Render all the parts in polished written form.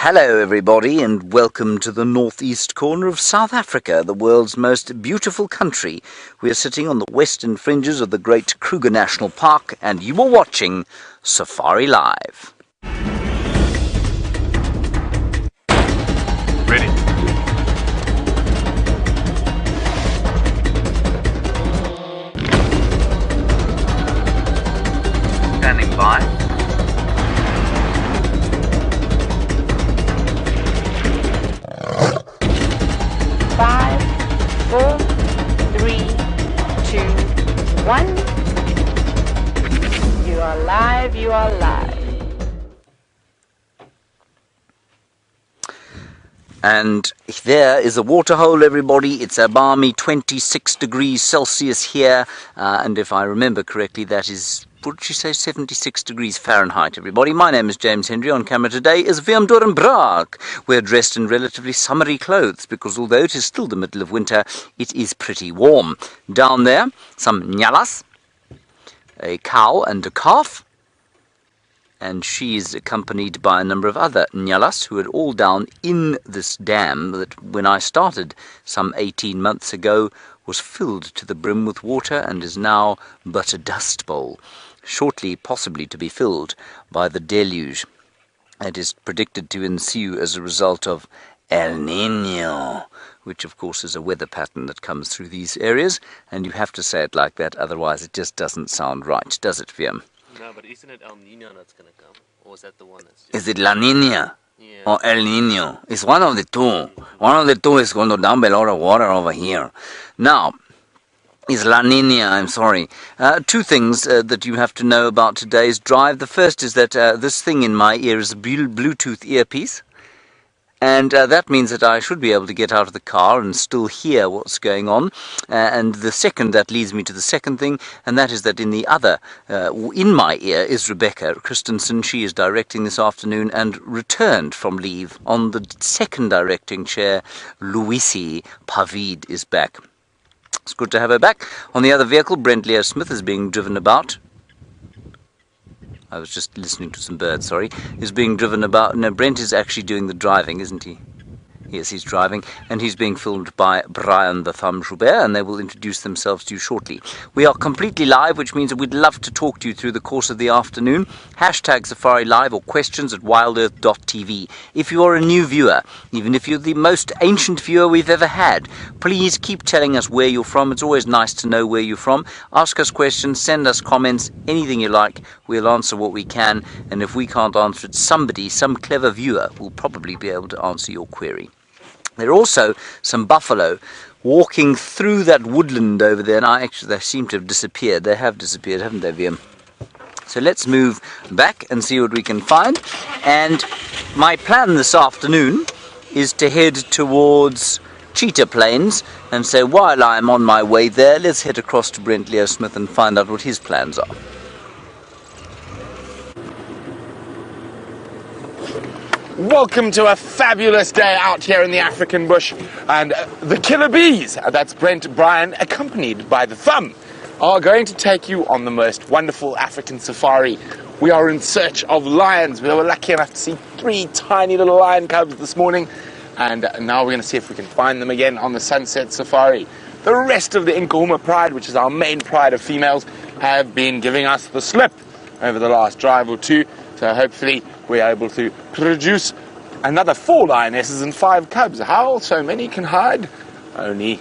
Hello everybody and welcome to the northeast corner of South Africa, the world's most beautiful country. We are sitting on the western fringes of the great Kruger National Park and you are watching Safari Live. Ready. Standing by. 5, 4, 3, 2, 1. You are live, you are live. And there is a waterhole, everybody. It's a balmy 26 degrees Celsius here. And if I remember correctly, that is, what did you say, 76 degrees Fahrenheit, everybody. My name is James Henry. On camera today is Willem Dorenbraak. We're dressed in relatively summery clothes because although it is still the middle of winter, it is pretty warm. Down there, some Nyalas, a cow and a calf. And she is accompanied by a number of other Nyalas who are all down in this dam that when I started some 18 months ago was filled to the brim with water and is now but a dust bowl, shortly possibly to be filled by the deluge. It is predicted to ensue as a result of El Niño, which of course is a weather pattern that comes through these areas, and you have to say it like that, otherwise it just doesn't sound right, does it, Willem? No, but isn't it El Nino that's going to come? Or is that the one that's... Is it La Niña? Yeah. Or El Niño? It's one of the two. One of the two is going to dump a lot of water over here. Now, is La Niña, I'm sorry. Two things that you have to know about today's drive. The first is that this thing in my ear is a Bluetooth earpiece. And that means that I should be able to get out of the car and still hear what's going on. And the second, that leads me to the second thing, and that is that in the other, in my ear, is Rebecca Christensen. She is directing this afternoon and returned from leave. On the second directing chair, Louisi Pavid is back. It's good to have her back. On the other vehicle, Brent Leo Smith is being driven about. I was just listening to some birds, sorry. Is being driven about. No, Brent is actually doing the driving, isn't he? Yes, he's driving, and he's being filmed by Brian the Thumb Joubert, and they will introduce themselves to you shortly. We are completely live, which means that we'd love to talk to you through the course of the afternoon. Hashtag Safari Live or questions at WildEarthTV. If you are a new viewer, even if you're the most ancient viewer we've ever had, please keep telling us where you're from. It's always nice to know where you're from. Ask us questions, send us comments, anything you like. We'll answer what we can, and if we can't answer it, somebody, some clever viewer, will probably be able to answer your query. There are also some buffalo walking through that woodland over there, and they seem to have disappeared. They have disappeared, haven't they, Willem? So let's move back and see what we can find. And my plan this afternoon is to head towards Cheetah Plains, and so while I'm on my way there, let's head across to Brent Leo Smith and find out what his plans are. Welcome to a fabulous day out here in the African bush, and the killer bees, that's Brent, Brian, accompanied by the Thumb, are going to take you on the most wonderful African safari. We are in search of lions. We were lucky enough to see 3 tiny little lion cubs this morning, and now we're going to see if we can find them again on the sunset safari. The rest of the Nkuhuma pride, which is our main pride of females, have been giving us the slip over the last drive or two, so hopefully we're able to produce another 4 lionesses and 5 cubs. How so many can hide? Only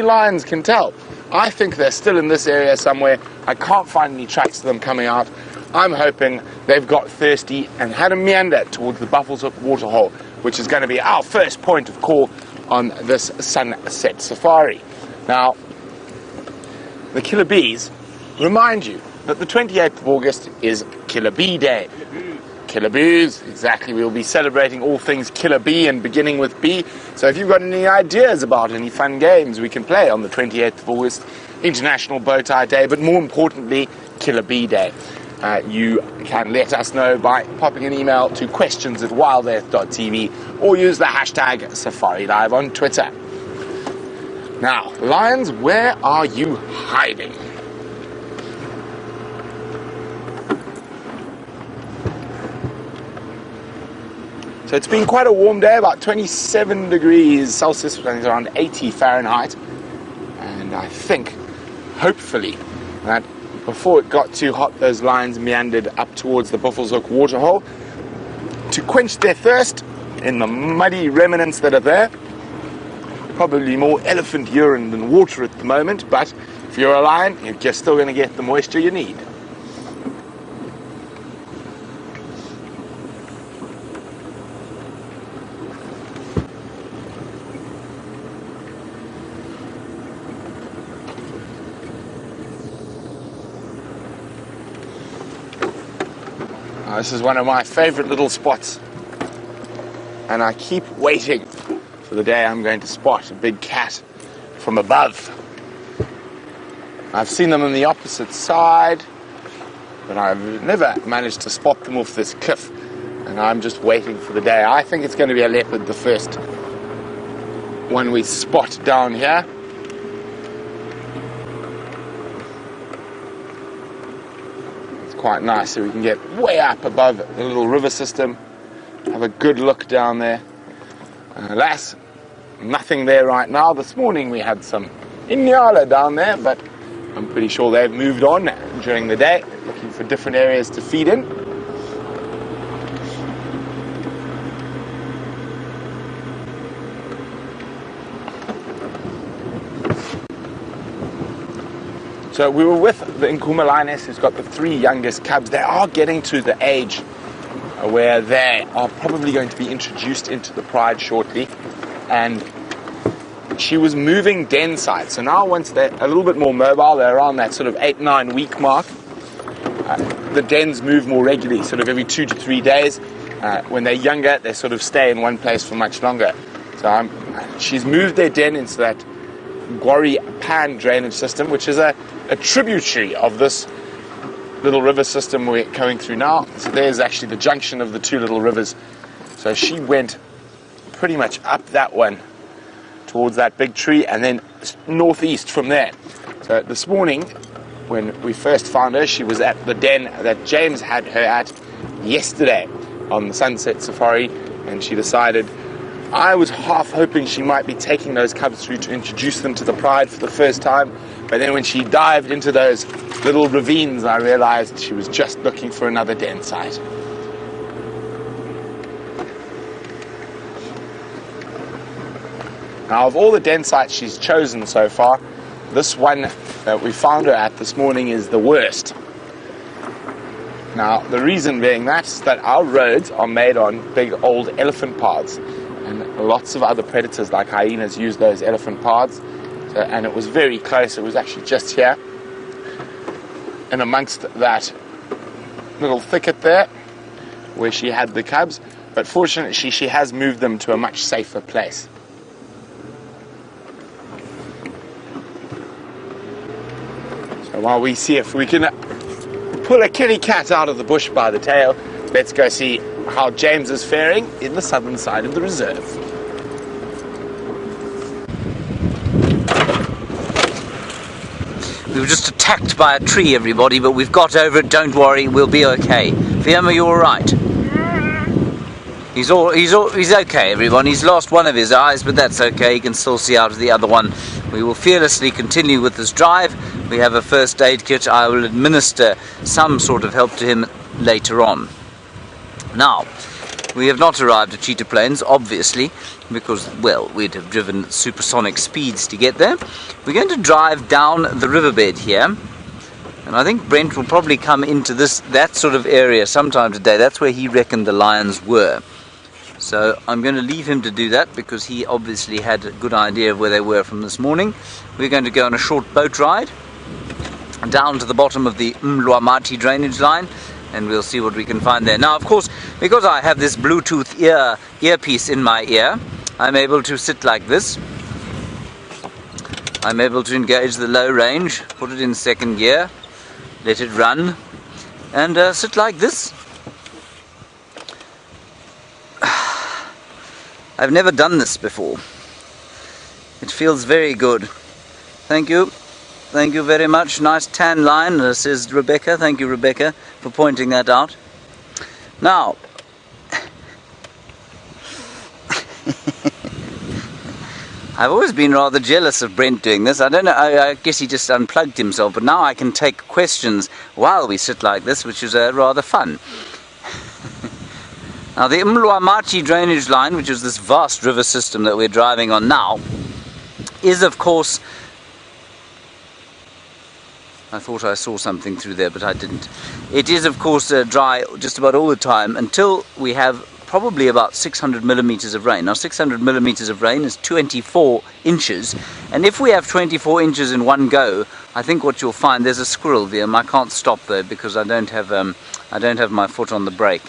lions can tell. I think they're still in this area somewhere. I can't find any tracks of them coming out. I'm hoping they've got thirsty and had a meander towards the Buffalo's Hook waterhole, which is going to be our first point of call on this sunset safari. Now, the killer bees remind you that the 28th of August is Killer Bee Day. Killer bees, exactly. We'll be celebrating all things killer bee and beginning with bee. So if you've got any ideas about any fun games we can play on the 28th of August, International Bow Tie Day, but more importantly, Killer Bee Day, you can let us know by popping an email to questions@wildearth.tv or use the hashtag Safari Live on Twitter. Now, lions, where are you hiding? So it's been quite a warm day, about 27 degrees Celsius, which is around 80 Fahrenheit. And I think, hopefully, that before it got too hot, those lions meandered up towards the Buffalo's Hook waterhole to quench their thirst in the muddy remnants that are there. Probably more elephant urine than water at the moment, but if you're a lion, you're still going to get the moisture you need. This is one of my favorite little spots, and I keep waiting for the day I'm going to spot a big cat from above. I've seen them on the opposite side, but I've never managed to spot them off this cliff, and I'm just waiting for the day. I think it's going to be a leopard, the first one we spot down here. Quite nice, so we can get way up above the little river system, have a good look down there. Alas, nothing there right now. This morning we had some in Nyala down there, but I'm pretty sure they've moved on during the day, looking for different areas to feed in. So we were with the Nkuhuma Lioness, who's got the 3 youngest cubs. They are getting to the age where they are probably going to be introduced into the pride shortly. And she was moving den sites. So now once they're a little bit more mobile, they're around that sort of 8-9 week mark. The dens move more regularly, sort of every 2 to 3 days. When they're younger, they sort of stay in one place for much longer. So she's moved their den into that Gwari Pan drainage system, which is a tributary of this little river system we're going through now. So there's actually the junction of the 2 little rivers. So she went pretty much up that one towards that big tree and then northeast from there. So this morning, when we first found her, she was at the den that James had her at yesterday on the sunset safari, and she decided, I was half hoping she might be taking those cubs through to introduce them to the pride for the first time, but then when she dived into those little ravines, I realized she was just looking for another den site. Now, of all the den sites she's chosen so far, this one that we found her at this morning is the worst. Now, the reason being that is that our roads are made on big old elephant paths, and lots of other predators like hyenas use those elephant paths. So, and it was very close. It was actually just here, and amongst that little thicket there where she had the cubs. But fortunately, she has moved them to a much safer place. So while we see if we can pull a kitty cat out of the bush by the tail, let's go see how James is faring in the southern side of the reserve. We were just attacked by a tree, everybody, but we've got over it. Don't worry, we'll be okay. Fiamma, you all right? He's okay, everyone. He's lost one of his eyes, but that's okay. He can still see out of the other one. We will fearlessly continue with this drive. We have a first aid kit. I will administer some sort of help to him later on. Now, we have not arrived at Cheetah Plains, obviously, because, well, we'd have driven supersonic speeds to get there. We're going to drive down the riverbed here, and I think Brent will probably come into that sort of area sometime today. That's where he reckoned the lions were. So I'm going to leave him to do that, because he obviously had a good idea of where they were from this morning. We're going to go on a short boat ride down to the bottom of the Mlwamati drainage line, and we'll see what we can find there. Now, of course, because I have this Bluetooth earpiece in my ear, I'm able to sit like this. I'm able to engage the low range, put it in second gear, let it run, and sit like this. I've never done this before. It feels very good. Thank you. Thank you very much. Nice tan line, says Rebecca. Thank you, Rebecca, for pointing that out. Now, I've always been rather jealous of Brent doing this. I don't know, I guess he just unplugged himself, but now I can take questions while we sit like this, which is rather fun. Now the Mlwamachi drainage line, which is this vast river system that we're driving on now, is of course... I thought I saw something through there, but I didn't. It is of course dry just about all the time until we have probably about 600 millimeters of rain. Now 600 millimeters of rain is 24 inches, and if we have 24 inches in one go, I think what you'll find, there's a squirrel there. I can't stop though because I don't have my foot on the brake.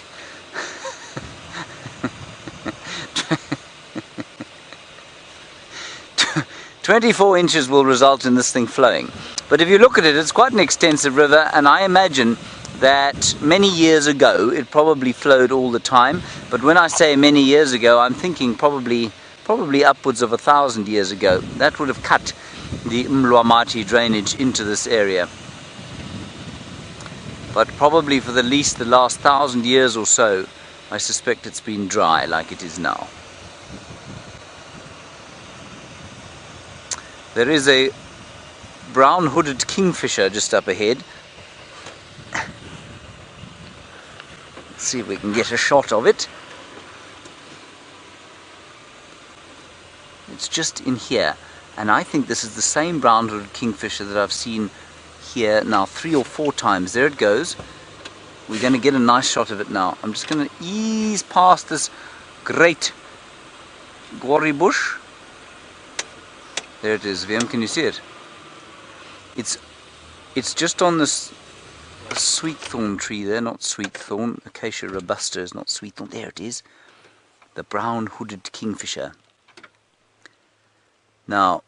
24 inches will result in this thing flowing. But if you look at it, it's quite an extensive river, and I imagine that many years ago it probably flowed all the time. But when I say many years ago, I'm thinking probably upwards of 1,000 years ago. That would have cut the Mlwamachi drainage into this area. But probably for at least the last 1,000 years or so, I suspect it's been dry like it is now. There is a brown-hooded kingfisher just up ahead. Let's see if we can get a shot of it. It's just in here, and I think this is the same brown-hooded kingfisher that I've seen here now 3 or 4 times. There it goes. We're going to get a nice shot of it now. I'm just going to ease past this great gory bush. There it is, Wiem, can you see it? It's just on this sweet thorn tree there, not sweet thorn. Acacia robusta is not sweet thorn. There it is. The brown-hooded kingfisher. Now,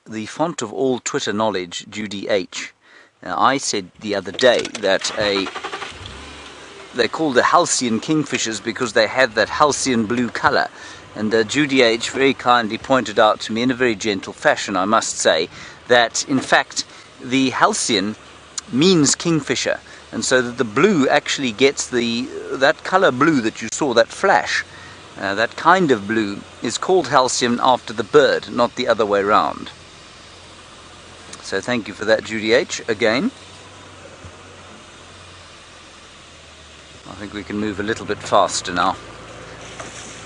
the font of all Twitter knowledge, Judy H. Now, I said the other day that they're called the halcyon kingfishers because they have that halcyon blue color. And Judy H. very kindly pointed out to me in a very gentle fashion, I must say, that in fact the halcyon means kingfisher, and so that the blue actually gets that color blue that you saw, that flash, that kind of blue is called halcyon after the bird, not the other way round. So thank you for that, Judy H. again. I think we can move a little bit faster now,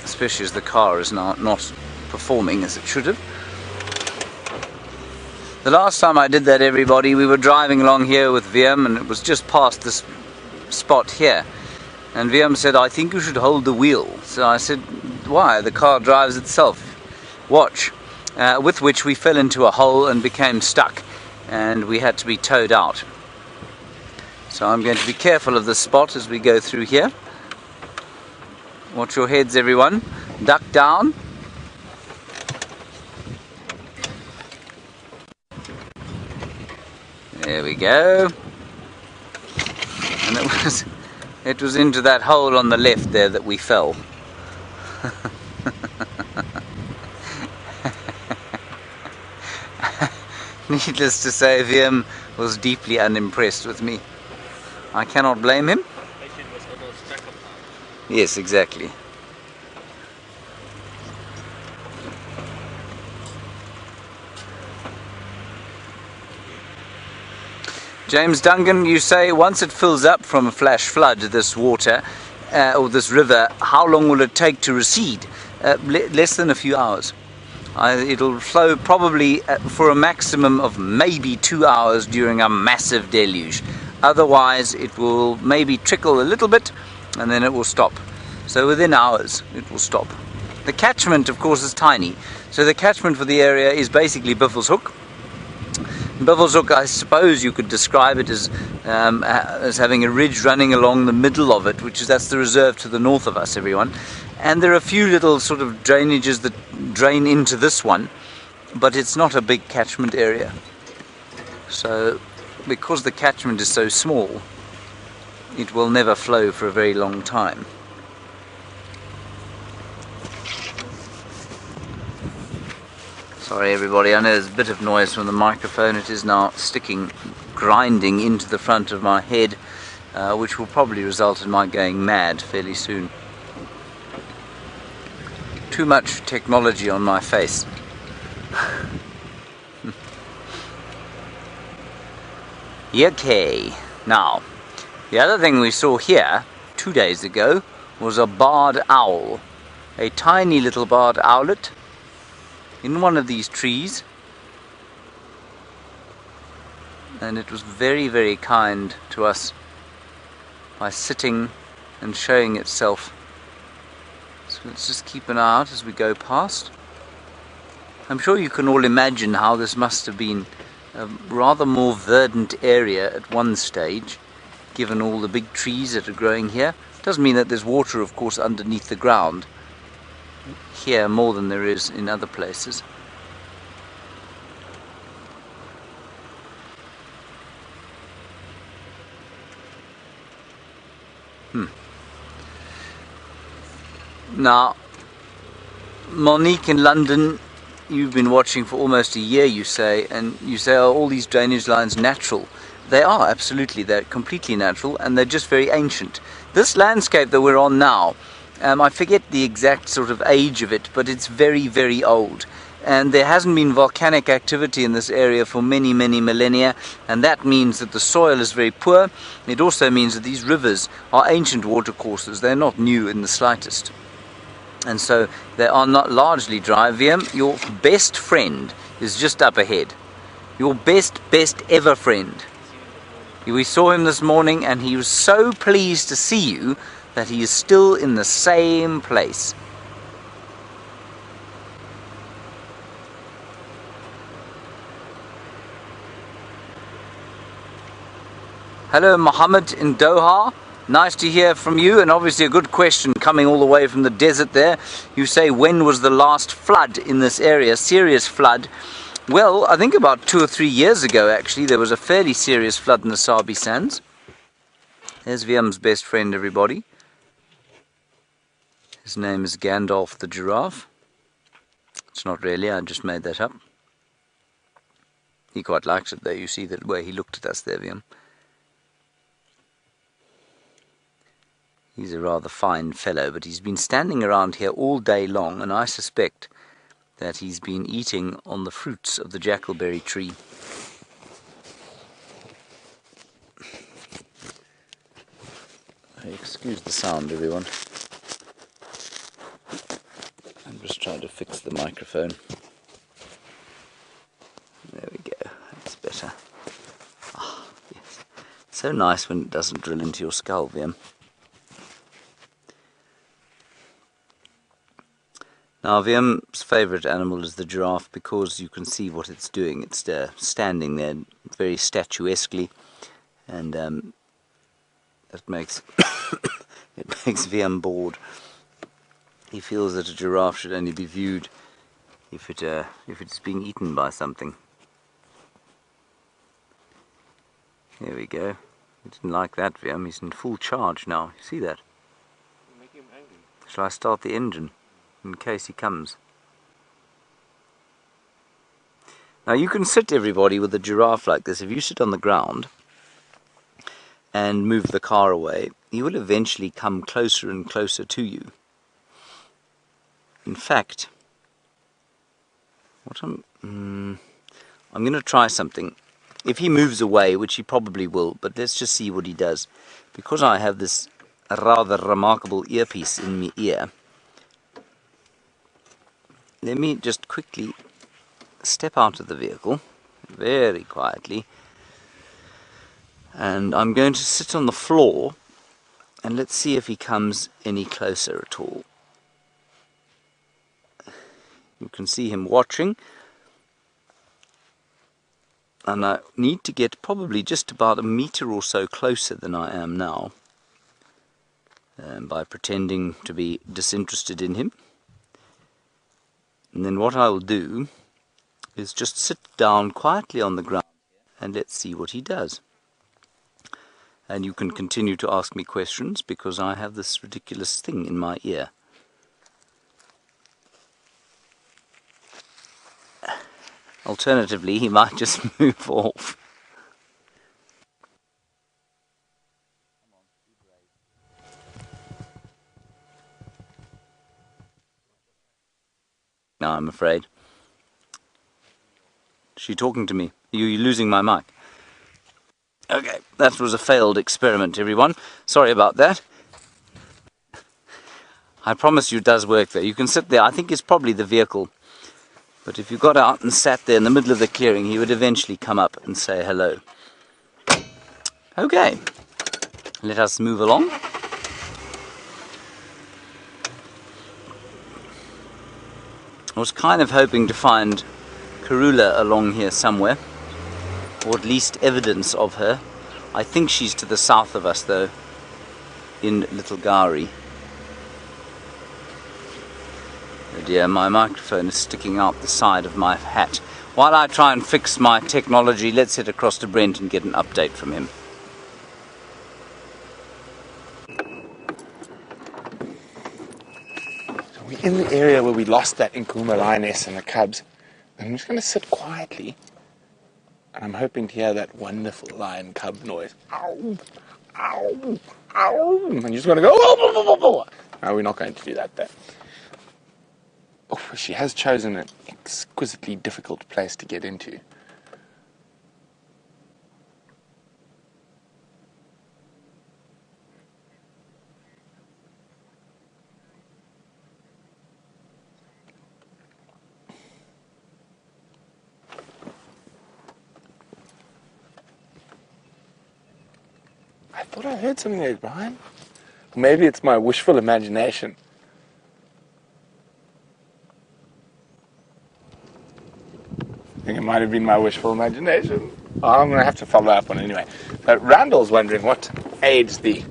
especially as the car is now not performing as it should have. The last time I did that, everybody, we were driving along here with Wiem, and it was just past this spot here. And Wiem said, I think you should hold the wheel. So I said, why? The car drives itself. Watch. With which we fell into a hole and became stuck, and we had to be towed out. So I'm going to be careful of this spot as we go through here. Watch your heads, everyone. Duck down. There we go. And it was into that hole on the left there that we fell. Needless to say, Wiem was deeply unimpressed with me. I cannot blame him. Yes, exactly. James Duncan, you say once it fills up from a flash flood, this water, or this river, how long will it take to recede? Less than a few hours. It'll flow probably for a maximum of maybe 2 hours during a massive deluge. Otherwise, it will maybe trickle a little bit, and then it will stop. So within hours it will stop. The catchment, of course, is tiny. So the catchment for the area is basically Buffelshoek. Buffelshoek, I suppose you could describe it as having a ridge running along the middle of it, that's the reserve to the north of us, everyone. And there are a few little sort of drainages that drain into this one, but it's not a big catchment area. So because the catchment is so small, it will never flow for a very long time. Sorry everybody, I know there's a bit of noise from the microphone. It is now grinding into the front of my head, which will probably result in my going mad fairly soon. Too much technology on my face. Okay, now, the other thing we saw here 2 days ago was a barred owl. A tiny little barred owlet in one of these trees. And it was very, very kind to us by sitting and showing itself. So let's just keep an eye out as we go past. I'm sure you can all imagine how this must have been a rather more verdant area at one stage, given all the big trees that are growing here. Doesn't mean that there's water, of course, underneath the ground. Here more than there is in other places. Now, Monique in London, you've been watching for almost a year, you say, and you say, oh, all these drainage lines natural. They are, absolutely, they're completely natural, and they're just very ancient. This landscape that we're on now, I forget the exact sort of age of it, but it's very, very old. And there hasn't been volcanic activity in this area for many, many millennia, and that means that the soil is very poor. It also means that these rivers are ancient watercourses. They're not new in the slightest. And so they are not largely dry. Wiem, your best friend is just up ahead. Your best ever friend. We saw him this morning and he was so pleased to see you that he is still in the same place. Hello Mohammed in Doha. Nice to hear from you, and obviously a good question coming all the way from the desert there. You say, when was the last flood in this area? Serious flood? Well, I think about 2 or 3 years ago actually there was a fairly serious flood in the Sabi Sands. There's Viem's best friend, everybody. His name is Gandalf the Giraffe. It's not really, I just made that up. He quite likes it though, you see the way he looked at us there, Wiem. He's a rather fine fellow, but he's been standing around here all day long, and I suspect that he's been eating on the fruits of the jackalberry tree. Excuse the sound, everyone. I'm just trying to fix the microphone. There we go, that's better. Ah, yes. It's so nice when it doesn't drill into your skull, Wiem. Now, Viem's favourite animal is the giraffe because you can see what it's doing. It's standing there very statuesquely, and it makes Wiem bored. He feels that a giraffe should only be viewed if it's being eaten by something. There we go. He didn't like that, Wiem. He's in full charge now. You see that? You make him angry. Shall I start the engine? In case he comes. Now you can sit, everybody, with a giraffe like this. If you sit on the ground and move the car away, he will eventually come closer and closer to you. In fact, I'm going to try something. If he moves away, which he probably will, but let's just see what he does. Because I have this rather remarkable earpiece in my ear, let me just quickly step out of the vehicle, very quietly, and I'm going to sit on the floor, and let's see if he comes any closer at all. You can see him watching, and I need to get probably just about a meter or so closer than I am now, by pretending to be disinterested in him. And then what I will do is just sit down quietly on the ground and let's see what he does. And you can continue to ask me questions because I have this ridiculous thing in my ear. Alternatively, he might just move off. No, I'm afraid. She talking to me? You losing my mic? Okay, that was a failed experiment, everyone. Sorry about that. I promise you it does work there. You can sit there. I think it's probably the vehicle. But if you got out and sat there in the middle of the clearing, he would eventually come up and say hello. Okay, let us move along. I was kind of hoping to find Karula along here somewhere, or at least evidence of her. I think she's to the south of us though, in Little Gari. Oh dear, my microphone is sticking out the side of my hat. While I try and fix my technology, let's head across to Brent and get an update from him. We're in the area where we lost that Nkuhuma lioness and the cubs. And I'm just going to sit quietly. And I'm hoping to hear that wonderful lion cub noise. Ow! Ow! Ow! And you're just going to go, oh! No, we're not going to do that there. Oh, she has chosen an exquisitely difficult place to get into. I thought I heard something there, Brian. Maybe it's my wishful imagination. I think it might have been my wishful imagination. Oh, I'm going to have to follow up on it anyway. But Randall's wondering what age the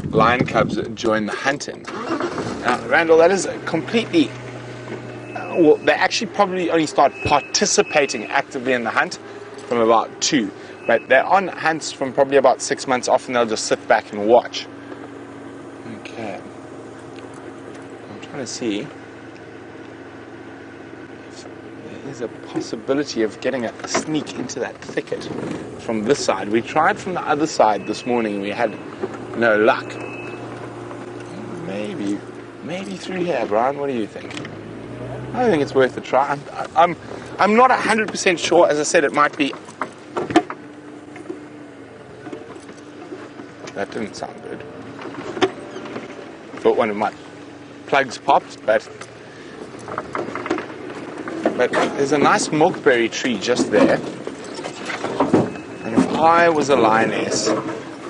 lion cubs join the hunt in. Now, Randall, that is completely... well, they actually probably only start participating actively in the hunt from about 2. But they're on hunts from probably about 6 months off, and they'll just sit back and watch. Okay. I'm trying to see if there is a possibility of getting a sneak into that thicket from this side. We tried from the other side this morning. We had no luck. Maybe through here, Brian. What do you think? I think it's worth a try. I'm not 100% sure. As I said, it might be. That didn't sound good. Thought one of my plugs popped, but there's a nice milkberry tree just there. And if I was a lioness,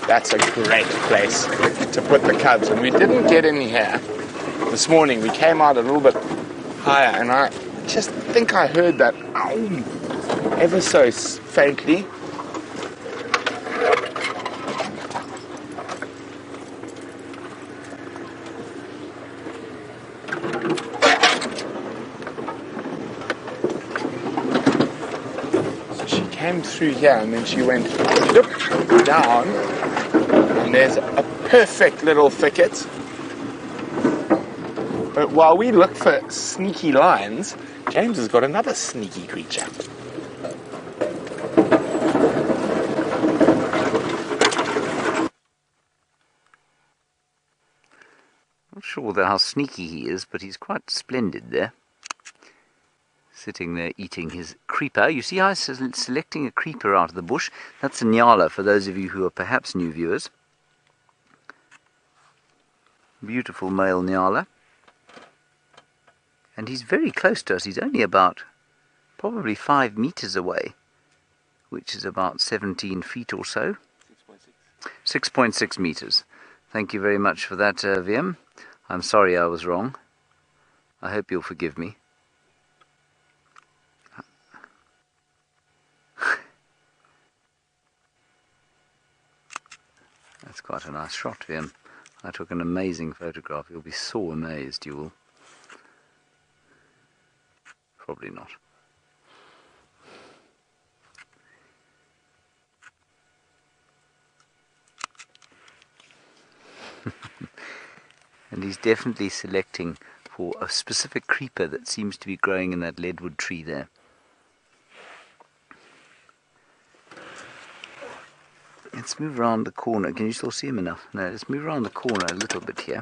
that's a great place to put the cubs. And we didn't get any here this morning. We came out a little bit higher, and I just think I heard that ow, ever so faintly. Came through here, and then she went down, and there's a perfect little thicket. But while we look for sneaky lions, James has got another sneaky creature. Not sure how sneaky he is, but he's quite splendid there. Sitting there eating his creeper. You see how he's selecting a creeper out of the bush? That's a Nyala, for those of you who are perhaps new viewers. Beautiful male Nyala. And he's very close to us. He's only about probably 5 meters away, which is about 17 feet or so. 6.6 meters. Thank you very much for that, VM. I'm sorry I was wrong. I hope you'll forgive me. That's quite a nice shot, VM. I took an amazing photograph. You'll be so amazed, you will. Probably not. And he's definitely selecting for a specific creeper that seems to be growing in that leadwood tree there. Let's move around the corner. Can you still see him enough? No, let's move around the corner a little bit here.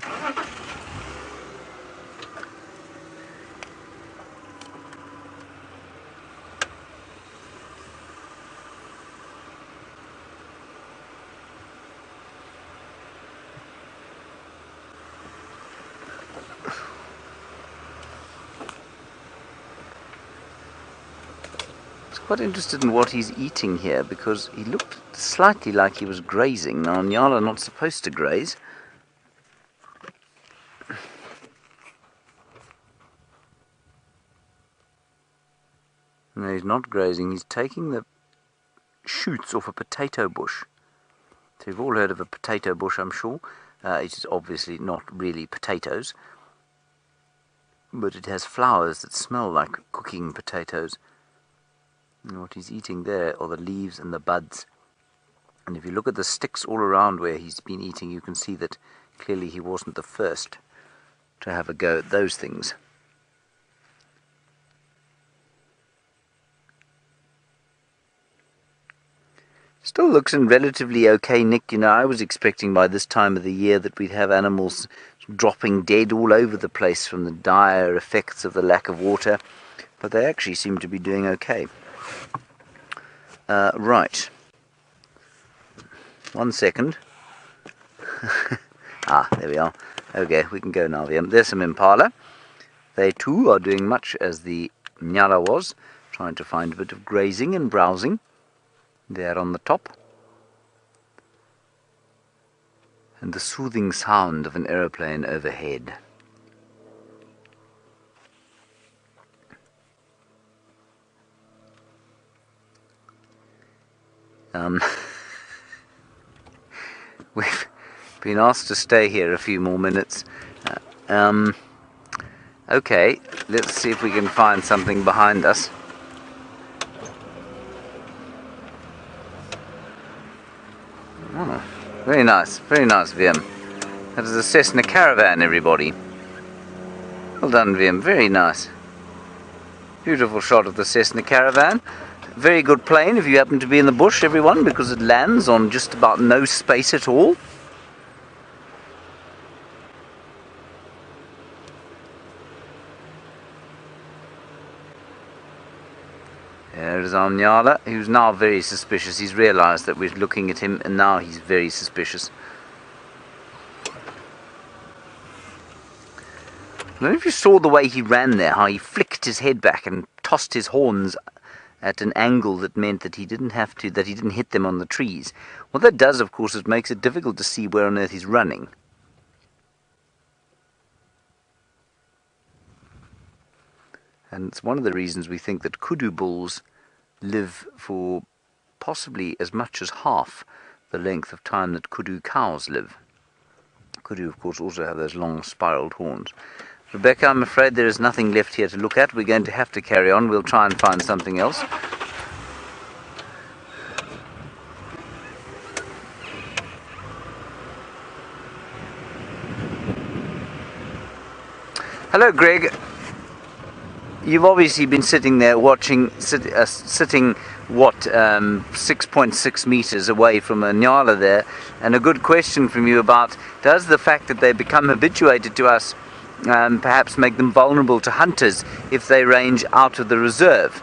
quite interested in what he's eating here, because he looked slightly like he was grazing. Now, Nyala are not supposed to graze. No, he's not grazing. He's taking the shoots off a potato bush. So you've all heard of a potato bush, I'm sure. It is obviously not really potatoes, but it has flowers that smell like cooking potatoes. And what he's eating there are the leaves and the buds. And if you look at the sticks all around where he's been eating, you can see that clearly he wasn't the first to have a go at those things. Still looks in relatively okay nick. You know, I was expecting by this time of the year that we'd have animals dropping dead all over the place from the dire effects of the lack of water, but they actually seem to be doing okay. Right. 1 second. There we are. Okay, we can go now. There's some impala. They too are doing much as the Nyala was, trying to find a bit of grazing and browsing. There on the top. And the soothing sound of an aeroplane overhead. We've been asked to stay here a few more minutes. Okay, let's see if we can find something behind us. Oh, very nice, Wiem. That is a Cessna Caravan, everybody. Well done, Wiem, very nice. Beautiful shot of the Cessna Caravan. Very good plane if you happen to be in the bush, everyone, because it lands on just about no space at all. There is our Nyala, who's now very suspicious. He's realised that we're looking at him, and now he's very suspicious. I don't know if you saw the way he ran there, how he flicked his head back and tossed his horns at an angle that meant that he didn't hit them on the trees. What that does, of course, is makes it difficult to see where on earth he's running. And it's one of the reasons we think that kudu bulls live for possibly as much as half the length of time that kudu cows live. Kudu, of course, also have those long spiraled horns. Rebecca, I'm afraid there is nothing left here to look at. We're going to have to carry on. We'll try and find something else. Hello, Greg. You've obviously been sitting there watching, sitting what, 6.6 meters away from a Nyala there, and a good question from you about, does the fact that they become habituated to us perhaps make them vulnerable to hunters if they range out of the reserve?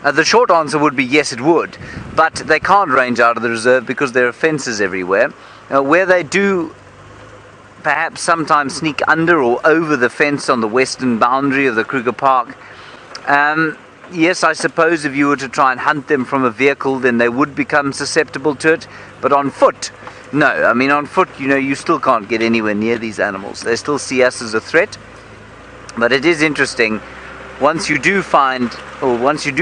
The short answer would be yes, it would, but they can't range out of the reserve because there are fences everywhere. Where they do perhaps sometimes sneak under or over the fence on the western boundary of the Kruger Park, yes, I suppose if you were to try and hunt them from a vehicle, then they would become susceptible to it, but on foot, no. I mean, on foot, you know, you still can't get anywhere near these animals. They still see us as a threat. But it is interesting, once you do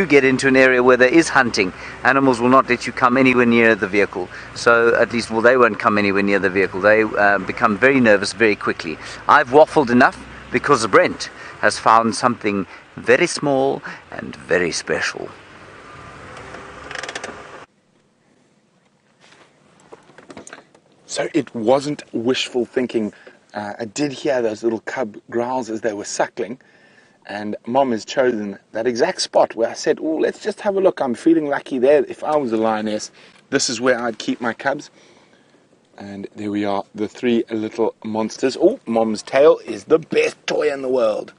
get into an area where there is hunting, animals will not let you come anywhere near the vehicle. So at least, well, they won't come anywhere near the vehicle. They become very nervous very quickly. I've waffled enough because Brent has found something very small and very special. So it wasn't wishful thinking. I did hear those little cub growls as they were suckling, and Mom has chosen that exact spot where I said, oh, let's just have a look. I'm feeling lucky there. If I was a lioness, this is where I'd keep my cubs. And there we are, the three little monsters. Oh, Mom's tail is the best toy in the world.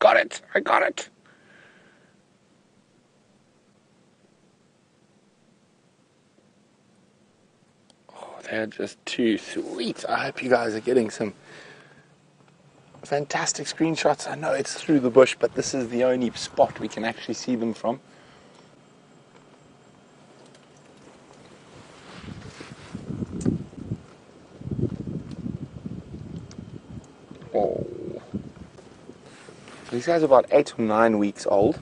Got it! I got it! they're just too sweet. I hope you guys are getting some fantastic screenshots. I know it's through the bush, but this is the only spot we can actually see them from. Oh. These guys are about 8 or 9 weeks old.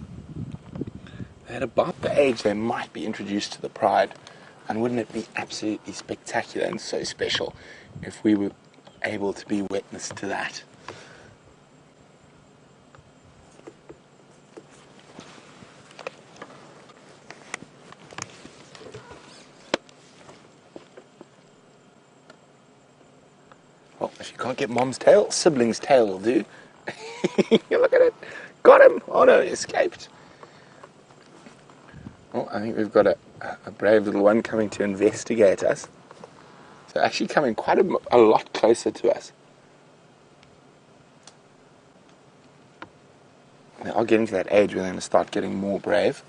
They're at about the age they might be introduced to the pride. And wouldn't it be absolutely spectacular and so special if we were able to be witness to that? Well, if you can't get mom's tail, sibling's tail will do. Look at it. Got him. Oh no, he escaped. Well, I think we've got a brave little one coming to investigate us. So actually coming quite a lot closer to us. Now I'll get into that age where they're going to start getting more brave.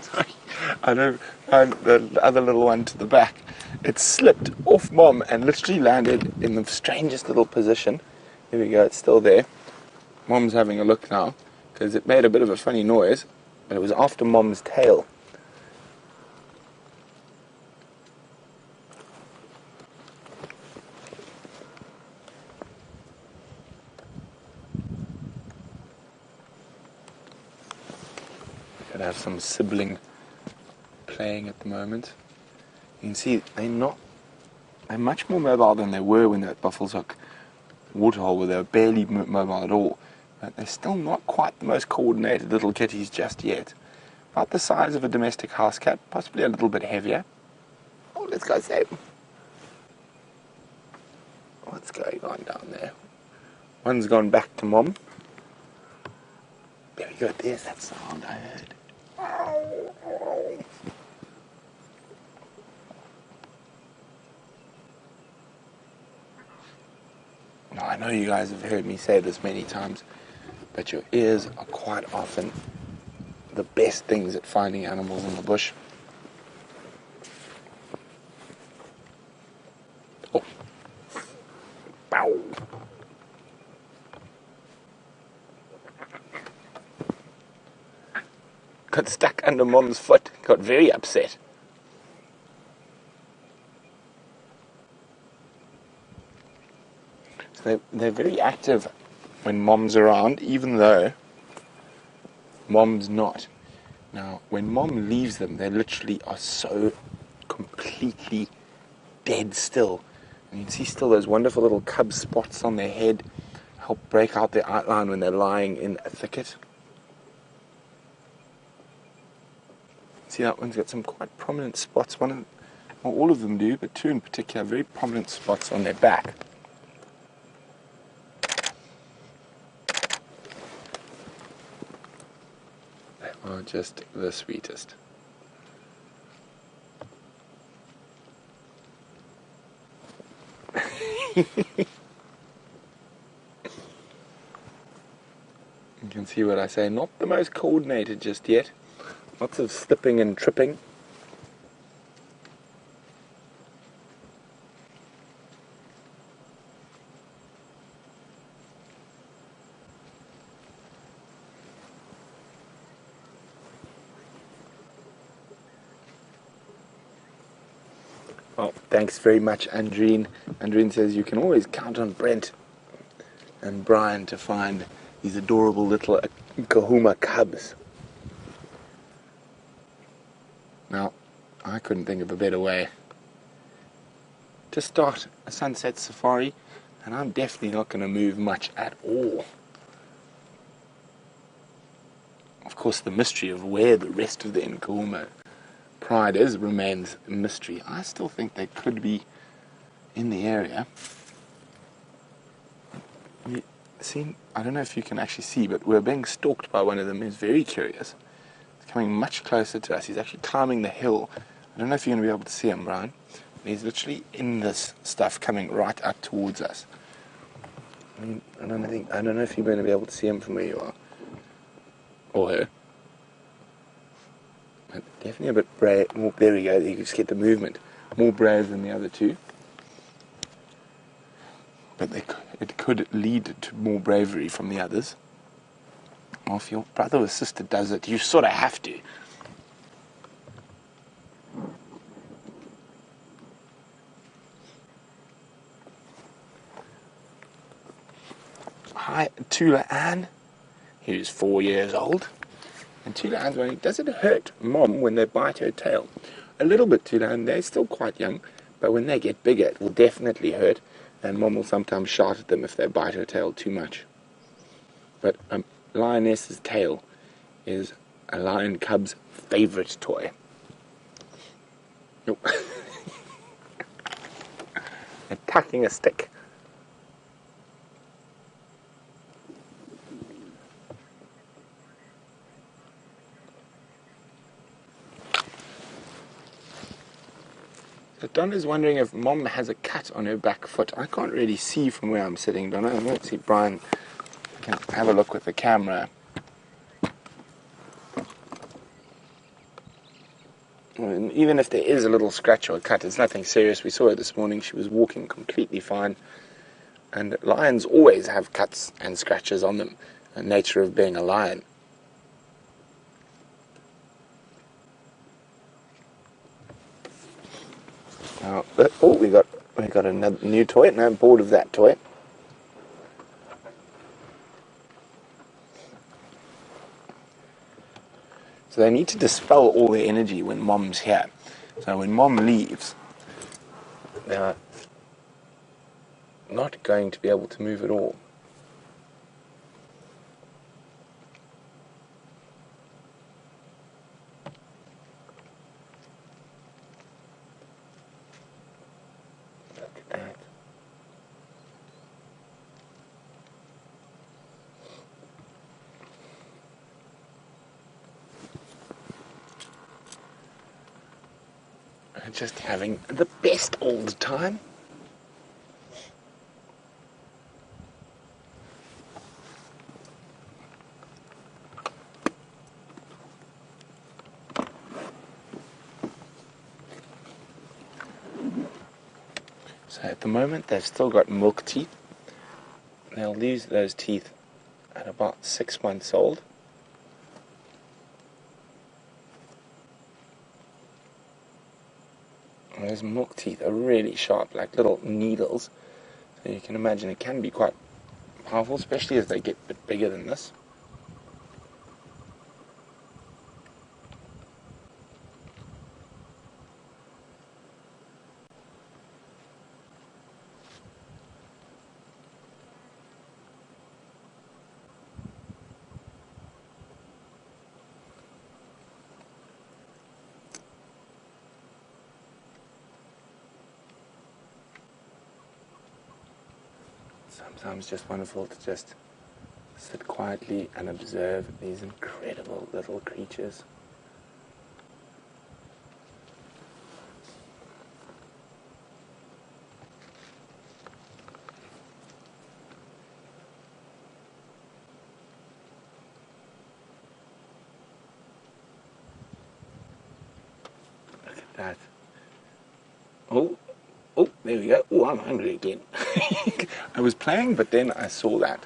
Sorry, I know the other little one to the back. It slipped off mom and literally landed in the strangest little position. Here we go, it's still there. Mom's having a look now because it made a bit of a funny noise, but it was after mom's tail. Could have some sibling playing at the moment. You can see they're much more mobile than they were when they were at Buffalo's Hook waterhole, where they were barely mobile at all. But they're still not quite the most coordinated little kitties just yet. About the size of a domestic house cat, possibly a little bit heavier. Oh, let's go save them. What's going on down there? One's gone back to mom. There we go, there's that sound I heard. Ow, ow. Now, I know you guys have heard me say this many times, but your ears are quite often the best things at finding animals in the bush. Oh. Bow. Got stuck under mom's foot, got very upset. They're very active when mom's around, even though mom's not. Now, when mom leaves them, they literally are so completely dead still. And you can see still those wonderful little cub spots on their head help break out their outline when they're lying in a thicket. See, that one's got some quite prominent spots. Well, all of them do, but two in particular, very prominent spots on their back. Are just the sweetest. You can see what I say, not the most coordinated just yet. Lots of slipping and tripping. Well, thanks very much, Andreen. Andreen says you can always count on Brent and Brian to find these adorable little Nkuhuma cubs. Now, I couldn't think of a better way to start a sunset safari, and I'm definitely not going to move much at all. Of course, the mystery of where the rest of the Nkuhuma pride is remains a mystery. I still think they could be in the area. See, I don't know if you can actually see, but we're being stalked by one of them. He's very curious. He's coming much closer to us. He's actually climbing the hill. I don't know if you're going to be able to see him, Brian. He's literally in this stuff coming right up towards us. I don't know if you're going to be able to see him from where you are. Or her. But definitely a bit brave. More, there we go, you can just get the movement. More brave than the other two. But it could lead to more bravery from the others. Or if your brother or sister does it, you sort of have to. Hi, Tula Ann, who's 4 years old. And Tula Ann's wondering, does it hurt Mom when they bite her tail? A little bit, Tula Ann. They're still quite young, but when they get bigger, it will definitely hurt. And Mom will sometimes shout at them if they bite her tail too much. But Lioness's tail is a lion cub's favorite toy. Nope. Attacking a stick. So Donna's wondering if Mom has a cut on her back foot. I can't really see from where I'm sitting, Donna. I might see Brian can have a look with the camera. And even if there is a little scratch or a cut, it's nothing serious. We saw her this morning. She was walking completely fine. And lions always have cuts and scratches on them. The nature of being a lion. Oh, we got another new toy. Now I'm bored of that toy. So they need to dispel all their energy when Mom's here. So when Mom leaves, they're not going to be able to move at all. Just having the best all the time. So at the moment they've still got milk teeth. They'll lose those teeth at about 6 months old. Those milk teeth are really sharp, like little needles. So you can imagine it can be quite powerful, especially as they get a bit bigger than this. Sometimes just wonderful to just sit quietly and observe these incredible little creatures. Look at that. Oh, there we go. Oh, I'm hungry again. I was playing, but then I saw that.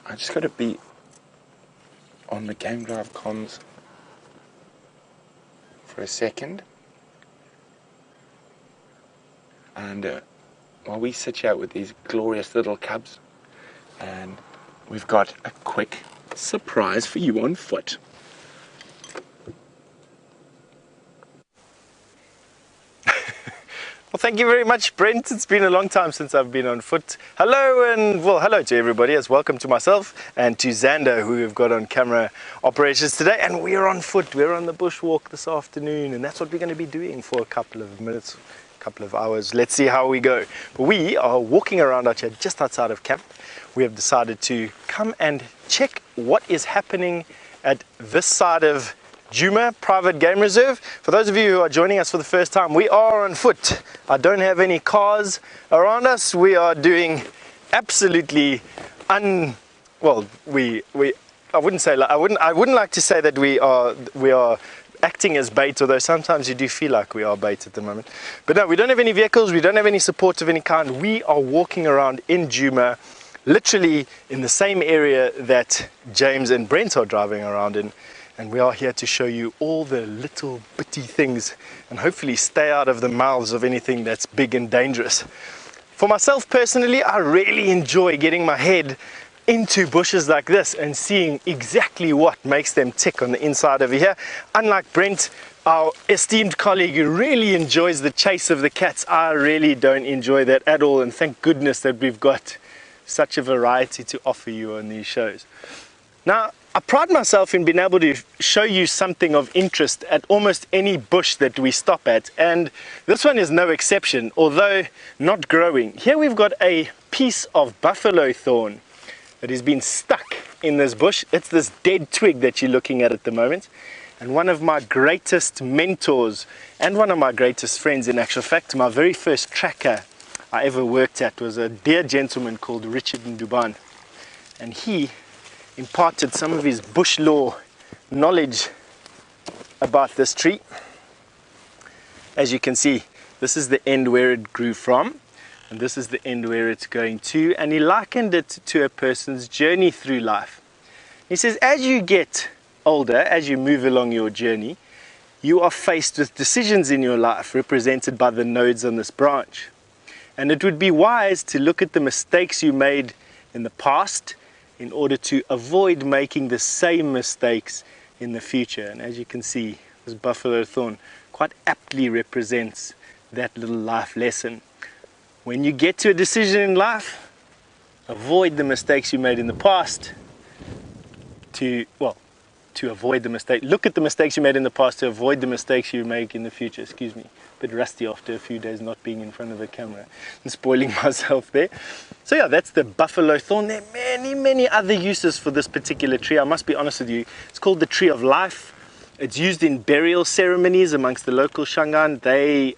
I just got to be on the Game Drive comms for a second. And while we sit here with these glorious little cubs, and we've got a quick surprise for you on foot. Well, thank you very much, Brent. It's been a long time since I've been on foot. Hello, and well, hello to everybody. As welcome to myself and to Xander, who we've got on camera operations today. And we're on foot. We're on the bushwalk this afternoon, and that's what we're going to be doing for a couple of minutes, a couple of hours. Let's see how we go. But we are walking around out here just outside of camp. We have decided to come and check what is happening at this side of Djuma Private Game Reserve. For those of you who are joining us for the first time, we are on foot. I don't have any cars around us. We are doing absolutely I wouldn't like to say that we are acting as bait, although sometimes you do feel like we are bait at the moment. But no, we don't have any vehicles, we don't have any support of any kind. We are walking around in Djuma, literally in the same area that James and Brent are driving around in. And we are here to show you all the little bitty things and hopefully stay out of the mouths of anything that's big and dangerous. For myself personally, I really enjoy getting my head into bushes like this and seeing exactly what makes them tick on the inside over here. Unlike Brent, our esteemed colleague, who really enjoys the chase of the cats, I really don't enjoy that at all, and thank goodness that we've got such a variety to offer you on these shows. Now, I pride myself in being able to show you something of interest at almost any bush that we stop at, and this one is no exception, although not growing. Here we've got a piece of buffalo thorn that has been stuck in this bush. It's this dead twig that you're looking at the moment. And one of my greatest mentors and one of my greatest friends, in actual fact, my very first tracker I ever worked at was a dear gentleman called Richard Nduban. And he imparted some of his bush law knowledge about this tree. As you can see, this is the end where it grew from. And this is the end where it's going to, and he likened it to a person's journey through life. He says, as you get older, as you move along your journey, you are faced with decisions in your life represented by the nodes on this branch. And it would be wise to look at the mistakes you made in the past in order to avoid making the same mistakes in the future. And as you can see, this buffalo thorn quite aptly represents that little life lesson. When you get to a decision in life, avoid the mistakes you made in the past look at the mistakes you made in the past to avoid the mistakes you make in the future. Excuse me, a bit rusty after a few days not being in front of the camera and spoiling myself there. So yeah, that's the buffalo thorn. There are many other uses for this particular tree. I must be honest with you, it's called the tree of life. It's used in burial ceremonies amongst the local Shangaan.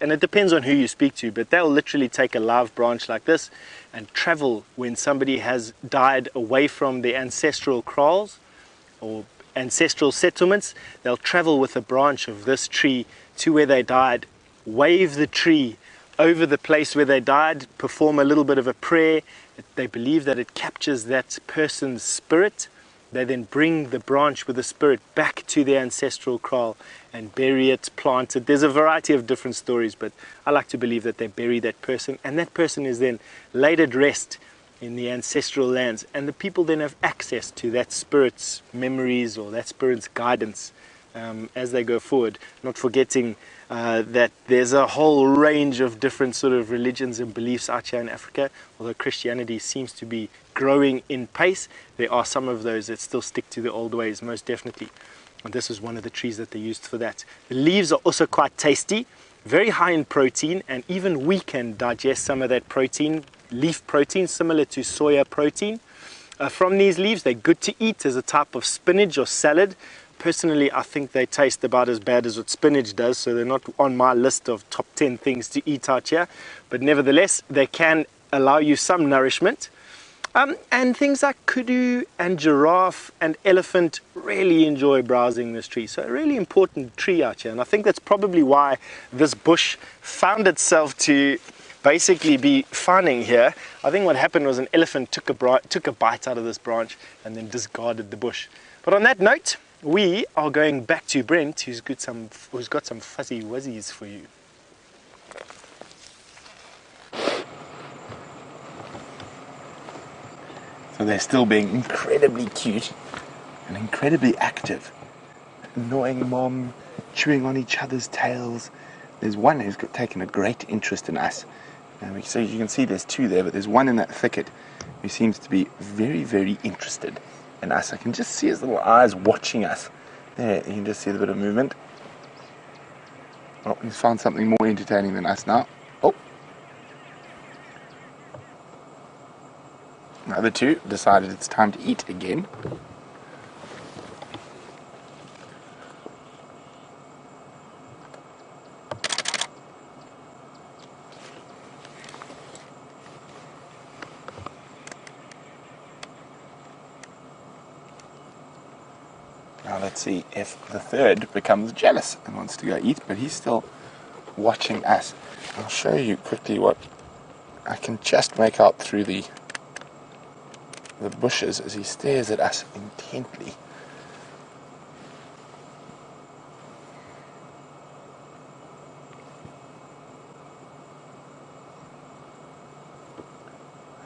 And it depends on who you speak to, but they'll literally take a live branch like this and travel when somebody has died away from the ancestral kraals or ancestral settlements. They'll travel with a branch of this tree to where they died, wave the tree over the place where they died, perform a little bit of a prayer. They believe that it captures that person's spirit. They then bring the branch with the spirit back to their ancestral kraal and bury it, plant it. There's a variety of different stories, but I like to believe that they bury that person, and that person is then laid at rest in the ancestral lands, and the people then have access to that spirit's memories or that spirit's guidance as they go forward, not forgetting that there's a whole range of different sort of religions and beliefs out here in Africa. Although Christianity seems to be growing in pace, there are some of those that still stick to the old ways, most definitely. And this is one of the trees that they used for that. The leaves are also quite tasty, very high in protein, and even we can digest some of that protein, leaf protein, similar to soya protein. From these leaves, they're good to eat as a type of spinach or salad. Personally, I think they taste about as bad as what spinach does, so they're not on my list of top 10 things to eat out here. But nevertheless, they can allow you some nourishment. And things like kudu and giraffe and elephant really enjoy browsing this tree. So a really important tree out here. And I think that's probably why this bush found itself to basically be farming here. I think what happened was an elephant took a bite out of this branch and then discarded the bush. But on that note, we are going back to Brent, who's got some fuzzy wuzzies for you. So they're still being incredibly cute and incredibly active. Annoying mom, chewing on each other's tails. There's one who's taken a great interest in us. So you can see there's two there, but there's one in that thicket who seems to be very, very interested in us. I can just see his little eyes watching us. There, you can just see the bit of movement. Oh, he's found something more entertaining than us now. Oh. The other two decided it's time to eat again. Now let's see if the third becomes jealous and wants to go eat, but he's still watching us. I'll show you quickly what I can just make out through the bushes as he stares at us intently.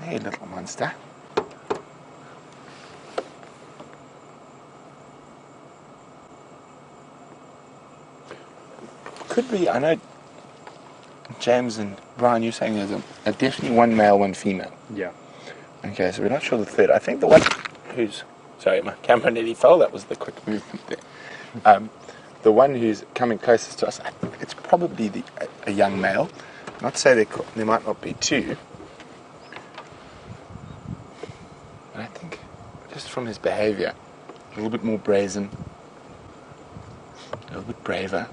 Hey, little monster. Could be, I know James and Brian, you're saying there's a definitely one male, one female. Yeah. Okay, so we're not sure the third. I think the one who's... Sorry, my camera nearly fell. That was the quick movement there. The one who's coming closest to us, I think it's probably a young male. Not to say there might not be two. But I think just from his behavior, a little bit more brazen, a little bit braver.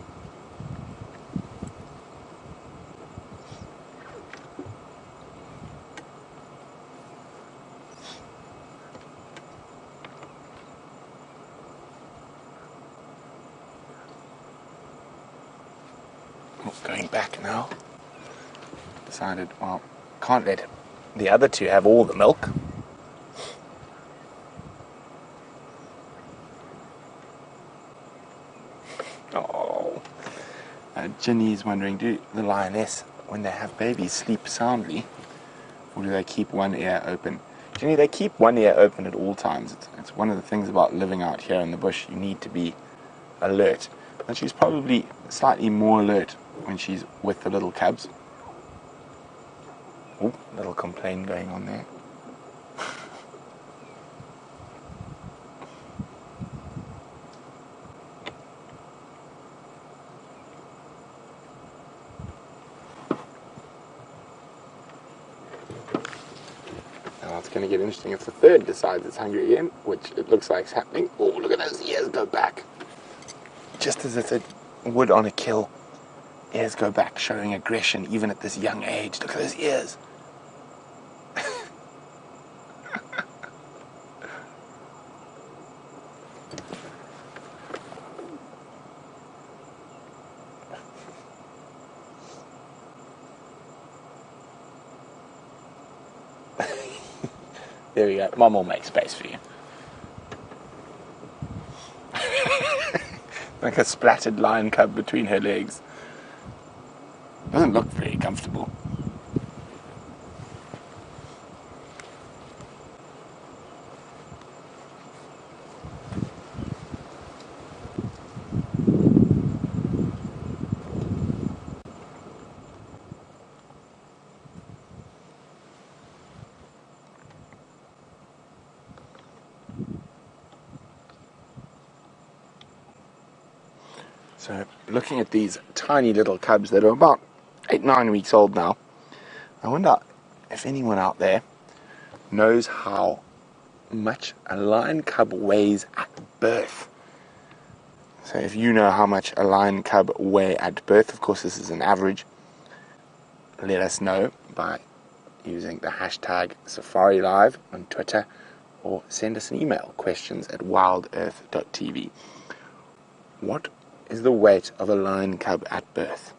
Going back now. Decided, well, can't let the other two have all the milk. Oh. Ginny's wondering, do the lioness, when they have babies, sleep soundly? Or do they keep one ear open? Ginny, they keep one ear open at all times. It's one of the things about living out here in the bush. You need to be alert. And she's probably slightly more alert when she's with the little cubs. Oh, little complaint going on there. Now it's going to get interesting if the third decides it's hungry again, which it looks like is happening. Oh, look at those ears go back. Just as if it would on a kill. Ears go back, showing aggression even at this young age. Look at those ears. There we go. Mom will make space for you. Like a splattered lion cub between her legs. Doesn't look very comfortable. So, looking at these tiny little cubs that are about 8-9 weeks old now, I wonder if anyone out there knows how much a lion cub weighs at birth. So if you know how much a lion cub weighs at birth, of course this is an average, let us know by using the hashtag SafariLive on Twitter, or send us an email, questions@WildEarthTV. What is the weight of a lion cub at birth?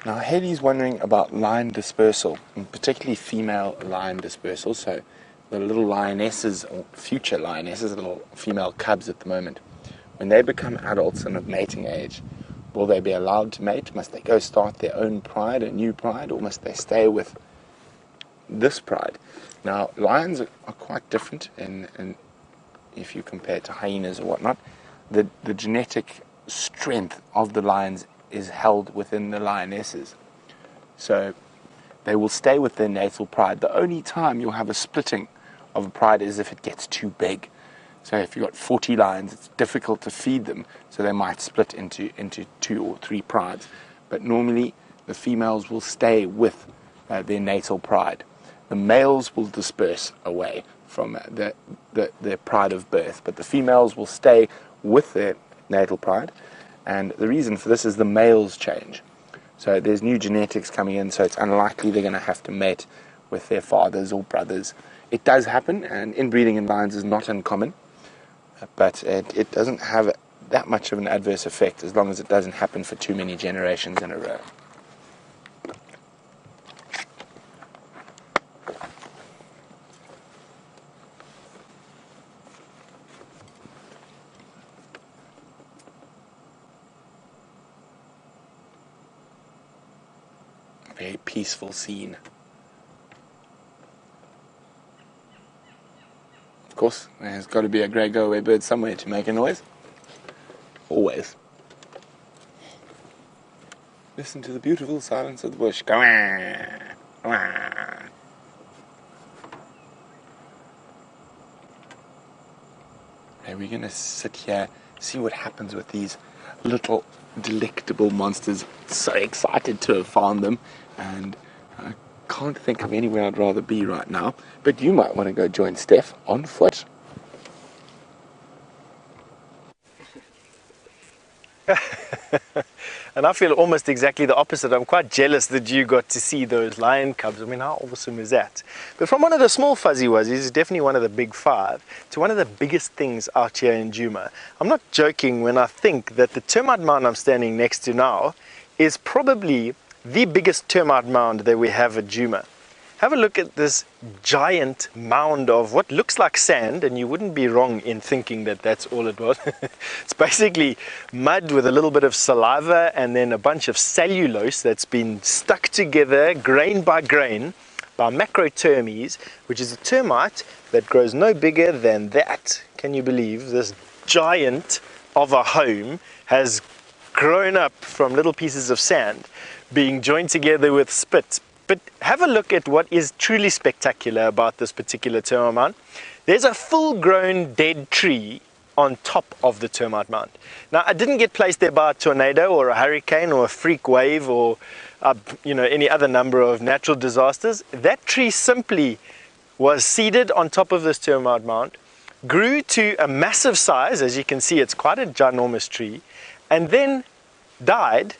Now, Haley's wondering about lion dispersal, and particularly female lion dispersal. So, the little lionesses, or future lionesses, little female cubs at the moment, when they become adults and of mating age, will they be allowed to mate? Must they go start their own pride, a new pride, or must they stay with this pride? Now, lions are quite different, in if you compare to hyenas or whatnot. The genetic strength of the lions is held within the lionesses. So they will stay with their natal pride. The only time you'll have a splitting of a pride is if it gets too big. So if you've got 40 lions, it's difficult to feed them, so they might split into 2 or 3 prides. But normally the females will stay with their natal pride. The males will disperse away. from their pride of birth, but the females will stay with their natal pride, and the reason for this is the males change. So there's new genetics coming in, so it's unlikely they're going to have to mate with their fathers or brothers. It does happen, and inbreeding in lions is not uncommon, but it doesn't have that much of an adverse effect as long as it doesn't happen for too many generations in a row. Very peaceful scene. Of course, there's got to be a grey go-away bird somewhere to make a noise. Always. Listen to the beautiful silence of the bush. Go on. Are we going to sit here, see what happens with these little delectable monsters? So excited to have found them, and I can't think of anywhere I'd rather be right now. But you might want to go join Steph on foot. And I feel almost exactly the opposite. I'm quite jealous that you got to see those lion cubs. I mean, how awesome is that? But from one of the small fuzzy wuzzies, definitely one of the big five, to one of the biggest things out here in Djuma. I'm not joking when I think that the termite mound I'm standing next to now is probably the biggest termite mound that we have at Djuma. Have a look at this giant mound of what looks like sand, and you wouldn't be wrong in thinking that that's all it was. It's basically mud with a little bit of saliva and then a bunch of cellulose that's been stuck together grain by grain by Macrotermes, which is a termite that grows no bigger than that. Can you believe this giant of a home has grown up from little pieces of sand being joined together with spit? But have a look at what is truly spectacular about this particular termite mound. There's a full-grown dead tree on top of the termite mound. Now, it didn't get placed there by a tornado or a hurricane or a freak wave or any other number of natural disasters. That tree simply was seeded on top of this termite mound, grew to a massive size. As you can see, it's quite a ginormous tree, and then died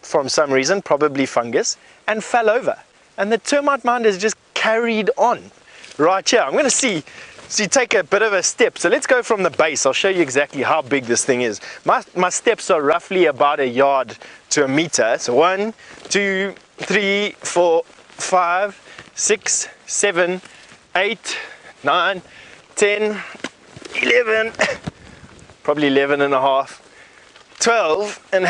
from some reason, probably fungus, and fell over. And the termite mound has just carried on right here. I'm going to take a bit of a step. So let's go from the base. I'll show you exactly how big this thing is. My steps are roughly about a yard to a meter. So 1, 2, 3, 4, 5, 6, 7, 8, 9, 10, 11, probably 11 and a half. 12, and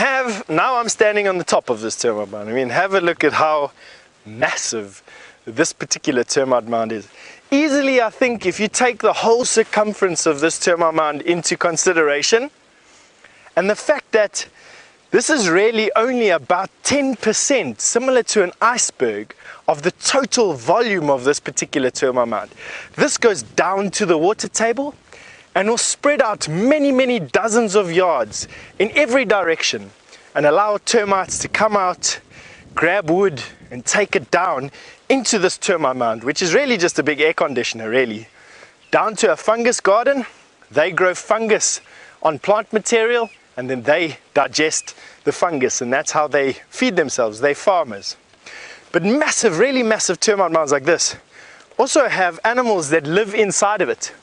now I'm standing on the top of this termite mound. I mean, have a look at how massive this particular termite mound is. Easily, I think, if you take the whole circumference of this termite mound into consideration, and the fact that this is really only about 10%, similar to an iceberg, of the total volume of this particular termite mound. This goes down to the water table and will spread out many, many dozens of yards in every direction and allow termites to come out, grab wood and take it down into this termite mound, which is really just a big air conditioner, really. Down to a fungus garden. They grow fungus on plant material and then they digest the fungus, and that's how they feed themselves. They're farmers. But massive, really massive termite mounds like this also have animals that live inside of it.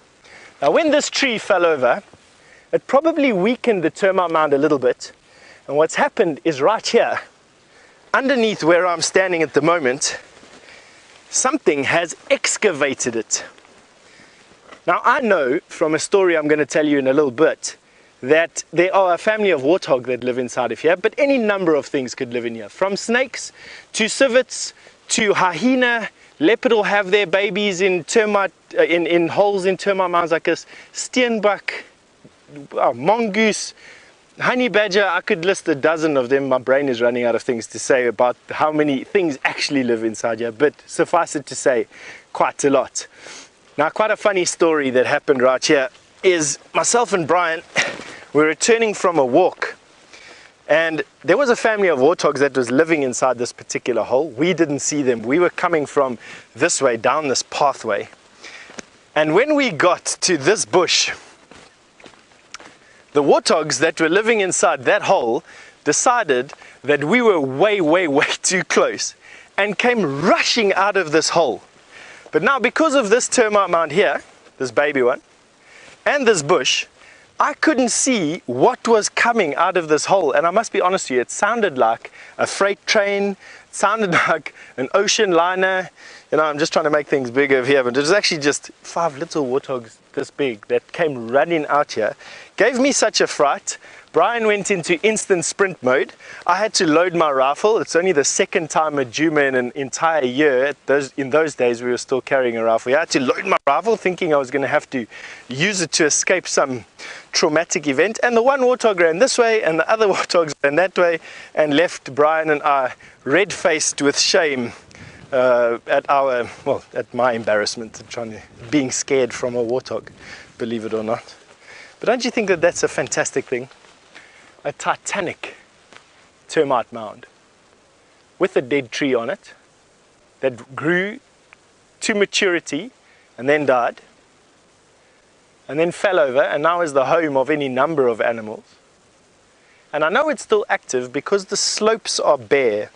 Now, when this tree fell over, it probably weakened the termite mound a little bit. And what's happened is right here, underneath where I'm standing at the moment, something has excavated it. Now, I know from a story I'm going to tell you in a little bit that there are a family of warthog that live inside of here, but any number of things could live in here. From snakes to civets to hyena. Leopard will have their babies in termite, in holes in termite mounds like this. Steenbok, mongoose, honey badger. I could list a dozen of them. My brain is running out of things to say about how many things actually live inside here, but suffice it to say, quite a lot. Now, quite a funny story that happened right here is myself and Brian were returning from a walk, and there was a family of warthogs that was living inside this particular hole. We didn't see them. We were coming from this way, down this pathway. And when we got to this bush, the warthogs that were living inside that hole decided that we were way, way, way too close and came rushing out of this hole. But now, because of this termite mound here, this baby one, and this bush, I couldn't see what was coming out of this hole. And I must be honest with you, it sounded like a freight train, it sounded like an ocean liner. You know, I'm just trying to make things big over here, but it was actually just 5 little warthogs this big that came running out here. Gave me such a fright. Brian went into instant sprint mode. I had to load my rifle. It's only the second time at Djuma in an entire year. In those days, we were still carrying a rifle. I had to load my rifle thinking I was going to have to use it to escape some traumatic event. And the one warthog ran this way and the other warthogs ran that way and left Brian and I red-faced with shame at my embarrassment, being scared from a warthog, believe it or not. But don't you think that that's a fantastic thing? A titanic termite mound with a dead tree on it that grew to maturity and then died and then fell over and now is the home of any number of animals. And I know it's still active because the slopes are bare,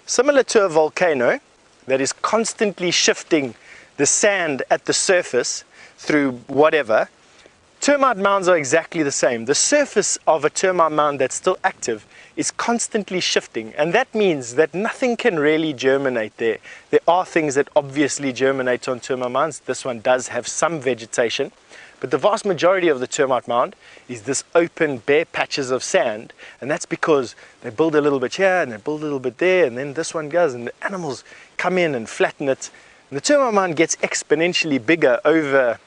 similar to a volcano that is constantly shifting the sand at the surface through whatever. Termite mounds are exactly the same. The surface of a termite mound that's still active is constantly shifting, and that means that nothing can really germinate there. There are things that obviously germinate on termite mounds. This one does have some vegetation, but the vast majority of the termite mound is this open, bare patches of sand, and that's because they build a little bit here and they build a little bit there, and then this one goes, and the animals come in and flatten it. And the termite mound gets exponentially bigger over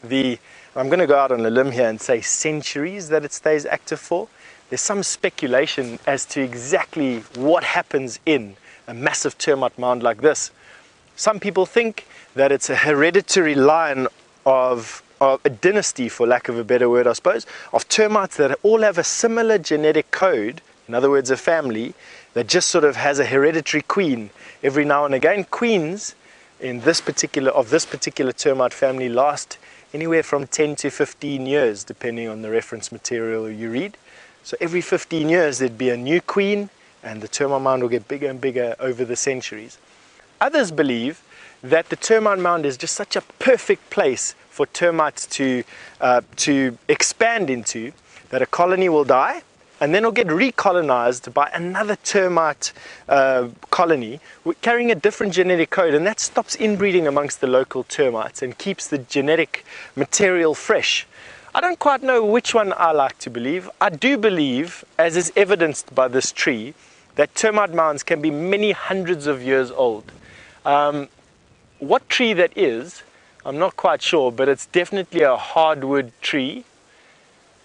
the, I'm going to go out on a limb here and say centuries that it stays active for. There's some speculation as to exactly what happens in a massive termite mound like this. Some people think that it's a hereditary line of a dynasty, for lack of a better word, I suppose, of termites that all have a similar genetic code, in other words, a family that just sort of has a hereditary queen every now and again. Queens in this particular termite family last anywhere from 10 to 15 years, depending on the reference material you read. So every 15 years there'd be a new queen, and the termite mound will get bigger and bigger over the centuries. Others believe that the termite mound is just such a perfect place for termites to expand into, that a colony will die and then it'll get recolonized by another termite colony carrying a different genetic code, and that stops inbreeding amongst the local termites and keeps the genetic material fresh. I don't quite know which one I like to believe. I do believe, as is evidenced by this tree, that termite mounds can be many hundreds of years old. What tree that is, I'm not quite sure, but it's definitely a hardwood tree.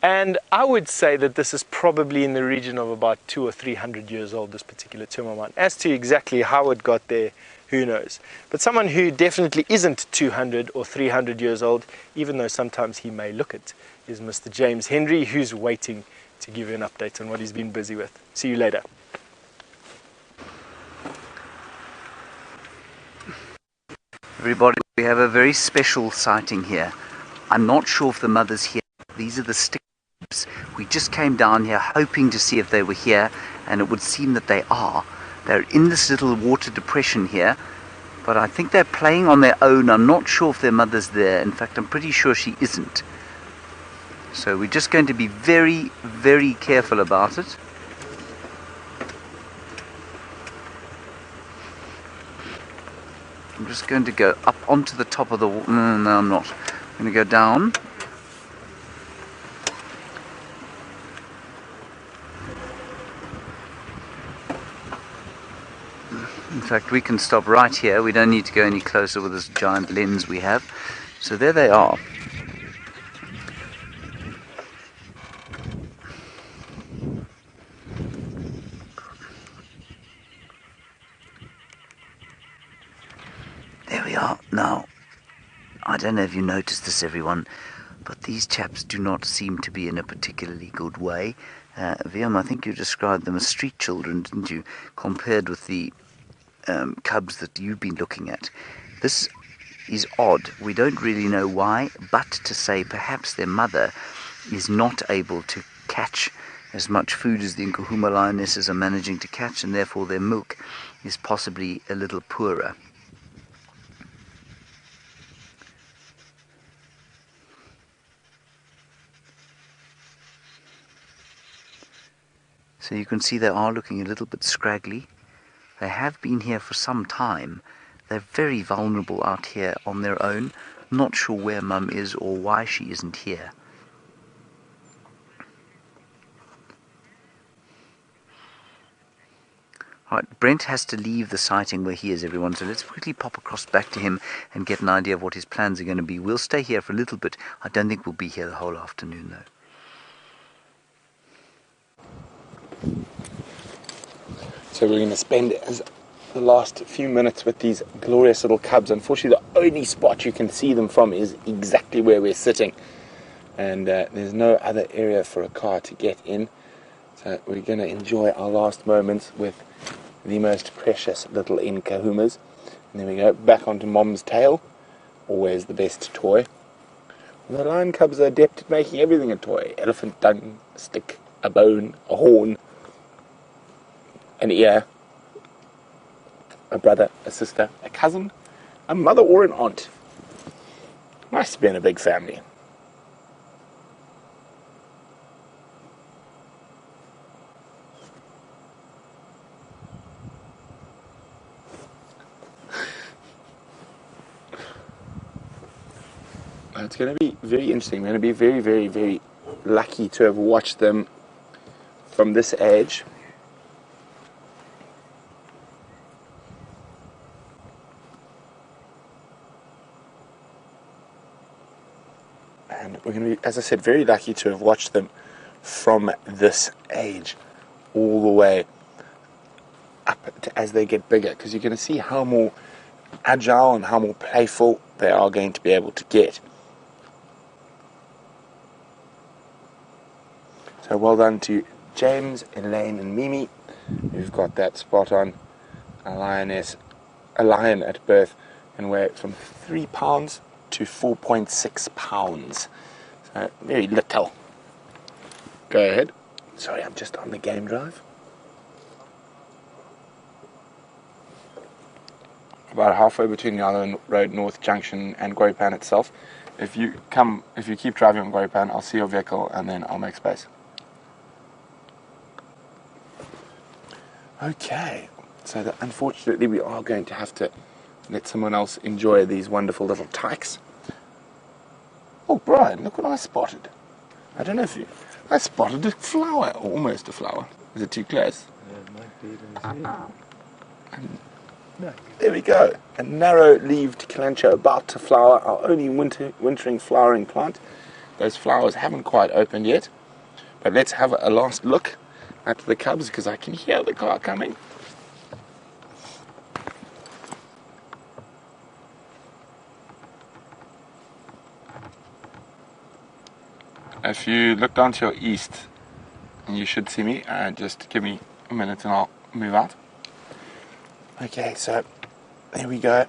And I would say that this is probably in the region of about 200 or 300 years old, this particular termite mound. As to exactly how it got there, who knows. But someone who definitely isn't 200 or 300 years old, even though sometimes he may look it, is Mr. James Henry, who's waiting to give you an update on what he's been busy with. See you later. Everybody, we have a very special sighting here. I'm not sure if the mother's here. These are the Styx. We just came down here hoping to see if they were here, and it would seem that they are. They're in this little water depression here, but I think they're playing on their own. I'm not sure if their mother's there. In fact, I'm pretty sure she isn't. So we're just going to be very, very careful about it. I'm just going to go up onto the top of the water. No, I'm not. I'm going to go down. In fact, we can stop right here. We don't need to go any closer with this giant lens we have. So there they are. There we are. Now, I don't know if you noticed this, everyone, but these chaps do not seem to be in a particularly good way. Viam, I think you described them as street children, didn't you, compared with the cubs that you've been looking at. This is odd. We don't really know why, but to say perhaps their mother is not able to catch as much food as the Nkuhuma lionesses are managing to catch, and therefore their milk is possibly a little poorer. So you can see they are looking a little bit scraggly. They have been here for some time. They're very vulnerable out here on their own. Not sure where Mum is or why she isn't here. Alright, Brent has to leave the sighting where he is, everyone, so let's quickly pop across back to him and get an idea of what his plans are going to be. We'll stay here for a little bit. I don't think we'll be here the whole afternoon, though. So we're going to spend the last few minutes with these glorious little cubs. Unfortunately, the only spot you can see them from is exactly where we're sitting. And there's no other area for a car to get in. So we're going to enjoy our last moments with the most precious little Nkuhumas. And then we go back onto Mom's tail. Always the best toy. And the lion cubs are adept at making everything a toy. Elephant dung, a stick, a bone, a horn, an ear, a brother, a sister, a cousin, a mother or an aunt. Nice to be in a big family. It's going to be very interesting. We're going to be very, very, very lucky to have watched them from this age. And we're going to be, as I said, very lucky to have watched them from this age all the way up to as they get bigger, because you're going to see how more agile and how more playful they are going to be able to get. So well done to James, Elaine and Mimi. We've got that spot on. A lioness, a lion at birth, and weigh from 3 pounds to 4.6 pounds. So very little. Go ahead. Sorry, I'm just on the game drive. About halfway between Nyala Road North Junction and Gropan itself. If you keep driving on Gropan, I'll see your vehicle and then I'll make space. Okay, so unfortunately we are going to have to let someone else enjoy these wonderful little tykes. Oh, Brian, look what I spotted. I don't know if you... I spotted a flower, or almost a flower. Is it too close? Yeah, it might be. There we go. A narrow-leaved calancho about to flower, our only wintering flowering plant. Those flowers haven't quite opened yet. But let's have a last look at the cubs, because I can hear the car coming. If you look down to your east, you should see me. Just give me a minute and I'll move out. Okay, so there we go.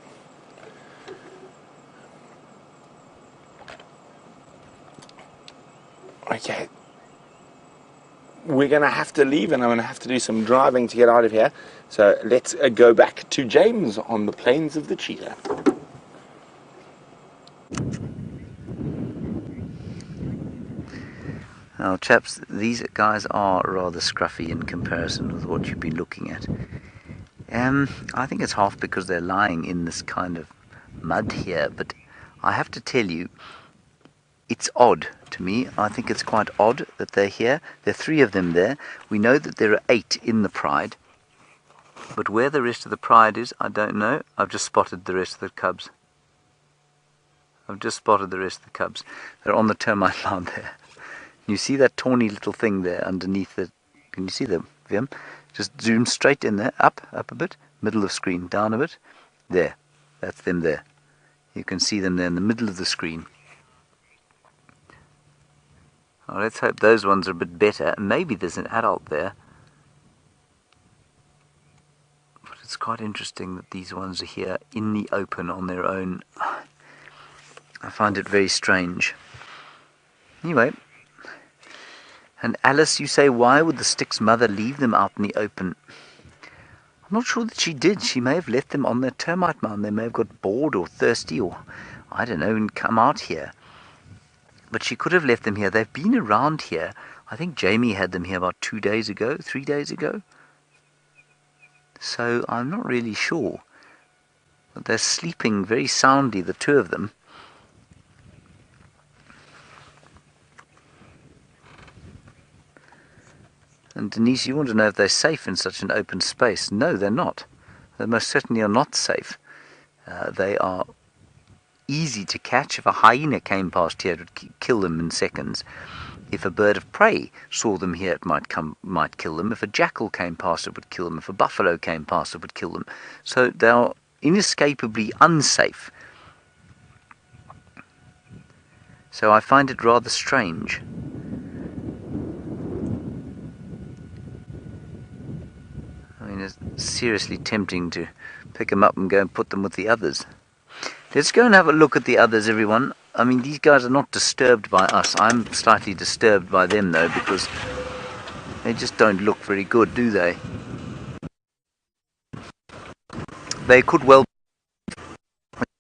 Okay. We're going to have to leave and I'm going to have to do some driving to get out of here. So let's go back to James on the plains of the Cheetah. Now chaps, these guys are rather scruffy in comparison with what you've been looking at. I think it's half because they're lying in this kind of mud here, but I have to tell you, it's odd to me. I think it's quite odd that they're here. There are 3 of them there. We know that there are 8 in the pride, but where the rest of the pride is, I don't know. I've just spotted the rest of the cubs. They're on the termite mound there. You see that tawny little thing there underneath the... Can you see them, Vim? Just zoom straight in there, up a bit, middle of screen, down a bit. There, that's them there. You can see them there in the middle of the screen. Well, let's hope those ones are a bit better. Maybe there's an adult there. What it's quite interesting that these ones are here in the open on their own. I find it very strange. Anyway, and Alice, you say, why would the Styx mother leave them out in the open? I'm not sure that she did. She may have left them on the termite mound. They may have got bored or thirsty or, I don't know, and come out here. But she could have left them here. They've been around here. I think Jamie had them here about 2 days ago, 3 days ago. So I'm not really sure. But they're sleeping very soundly, the two of them. And Denise, you want to know if they're safe in such an open space. No, they're not. They most certainly are not safe. They are easy to catch. If a hyena came past here, it would kill them in seconds. If a bird of prey saw them here, it might kill them. If a jackal came past, it would kill them. If a buffalo came past, it would kill them. So they are inescapably unsafe. So I find it rather strange. I mean, it's seriously tempting to pick them up and go and put them with the others. Let's go and have a look at the others, everyone. I mean, these guys are not disturbed by us. I'm slightly disturbed by them, though, because they just don't look very good, do they? They could well,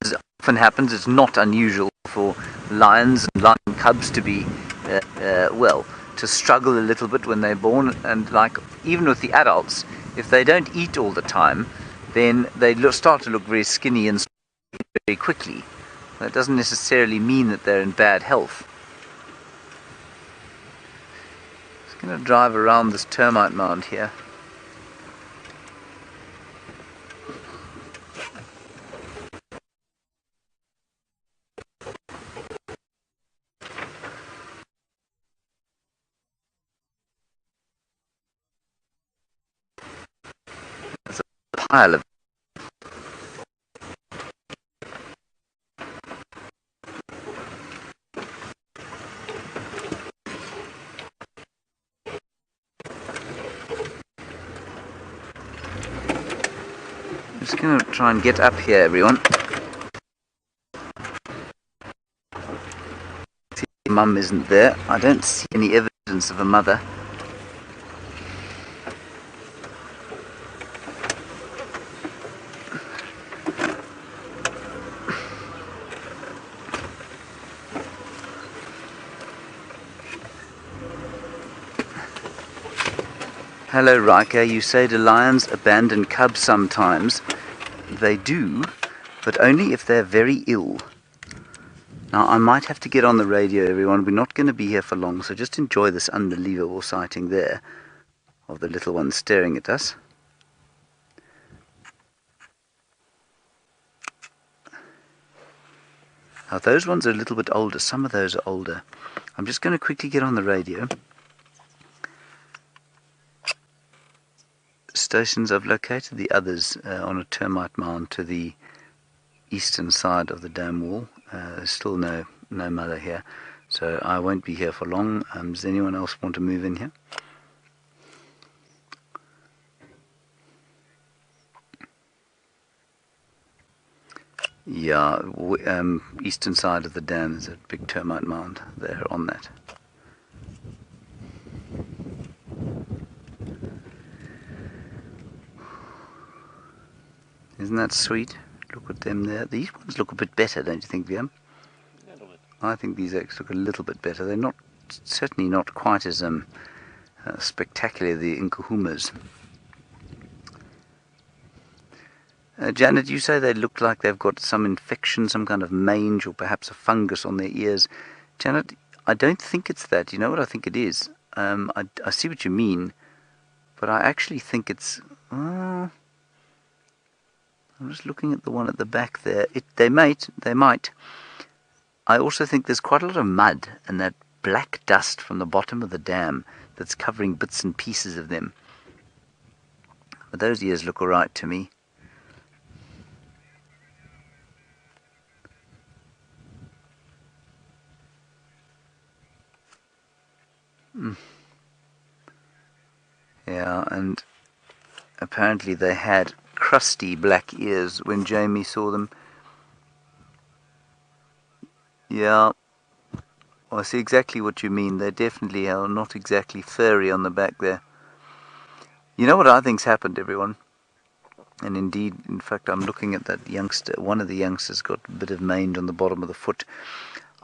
as often happens, it's not unusual for lions and lion cubs to be, well, to struggle a little bit when they're born. And like, even with the adults, if they don't eat all the time, then they start to look very skinny and very quickly. That doesn't necessarily mean that they're in bad health. Just going to drive around this termite mound here. There's a pile of I'm just going to try and get up here, everyone. See, Mum isn't there. I don't see any evidence of a mother. Hello, Riker. You say do lions abandon cubs sometimes? They do, but only if they're very ill. Now, I might have to get on the radio, everyone. We're not going to be here for long, so just enjoy this unbelievable sighting there of the little one staring at us. Now, those ones are a little bit older. Some of those are older. I'm just going to quickly get on the radio. Stations, I've located the others on a termite mound to the eastern side of the dam wall. There's still no mother here, so I won't be here for long. Does anyone else want to move in here? Yeah, eastern side of the dam is a big termite mound there on that. Isn't that sweet? Look at them there. These ones look a bit better, don't you think, Liam? A little bit. I think these eggs look a little bit better. They're not, certainly not quite as spectacular as the Nkuhumas. Janet, you say they look like they've got some infection, some kind of mange, or perhaps a fungus on their ears. Janet, I don't think it's that. You know what I think it is? I see what you mean, but I actually think it's... I'm just looking at the one at the back there. They might. I also think there's quite a lot of mud and that black dust from the bottom of the dam that's covering bits and pieces of them. But those ears look alright to me. Yeah, and apparently they had crusty black ears when Jamie saw them. Yeah, I see exactly what you mean. They definitely are not exactly furry on the back there. You know what I think's happened, everyone? And indeed, in fact, I'm looking at that youngster. One of the youngsters got a bit of mange on the bottom of the foot.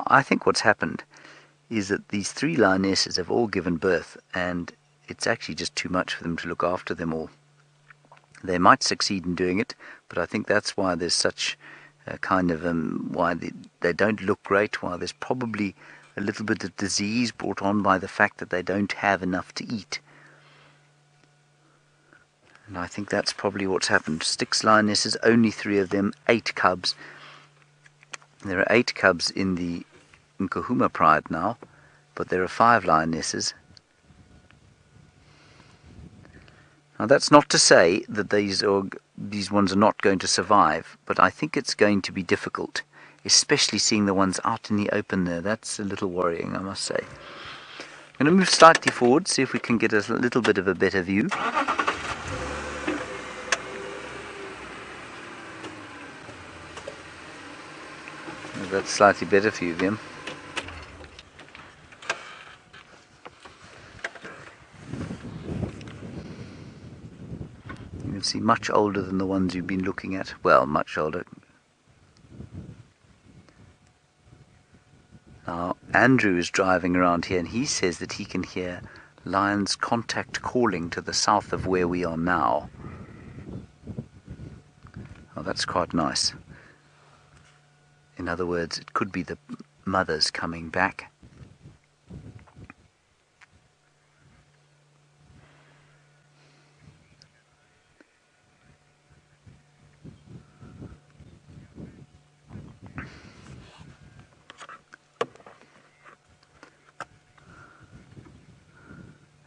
I think what's happened is that these 3 lionesses have all given birth, and it's actually just too much for them to look after them all. They might succeed in doing it, but I think that's why there's such a kind of why they don't look great, why there's probably a little bit of disease brought on by the fact that they don't have enough to eat. And I think that's probably what's happened. Styx lionesses, only 3 of them, 8 cubs. There are 8 cubs in the Nkuhuma pride now, but there are 5 lionesses. Now that's not to say that these ones are not going to survive, but I think it's going to be difficult, especially seeing the ones out in the open there. That's a little worrying, I must say. I'm going to move slightly forward, see if we can get a little bit of a better view. That's slightly better for you, Vim. You can see much older than the ones you've been looking at. Well, much older. Now, Andrew is driving around here and he says that he can hear lions contact calling to the south of where we are now. Oh, that's quite nice. In other words, it could be the mothers coming back.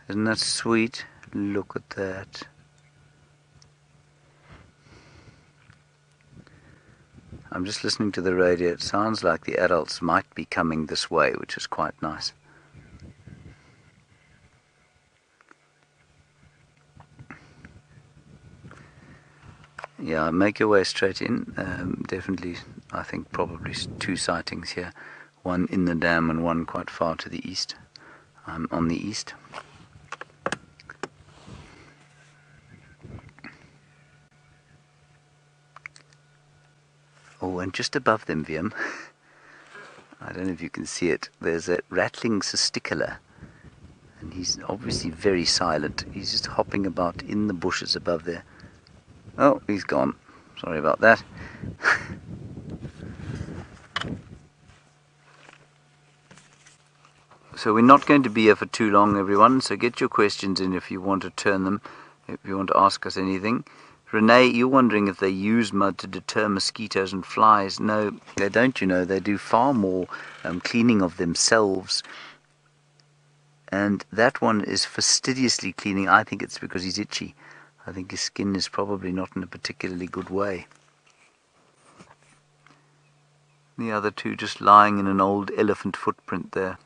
Isn't that sweet? Look at that. I'm just listening to the radio. It sounds like the adults might be coming this way, which is quite nice. Yeah, make your way straight in. Definitely, I think probably 2 sightings here. One in the dam and one quite far to the east. I'm on the east. Oh, and just above them, Viam, I don't know if you can see it, there's a rattling cisticola. And he's obviously very silent. He's just hopping about in the bushes above there. Oh, he's gone. Sorry about that. So we're not going to be here for too long, everyone, so get your questions in if you want to turn them, if you want to ask us anything. Renee, you're wondering if they use mud to deter mosquitoes and flies. No, they don't, you know. They do far more cleaning of themselves. And that one is fastidiously cleaning. I think it's because he's itchy. I think his skin is probably not in a particularly good way. The other 2 just lying in an old elephant footprint there.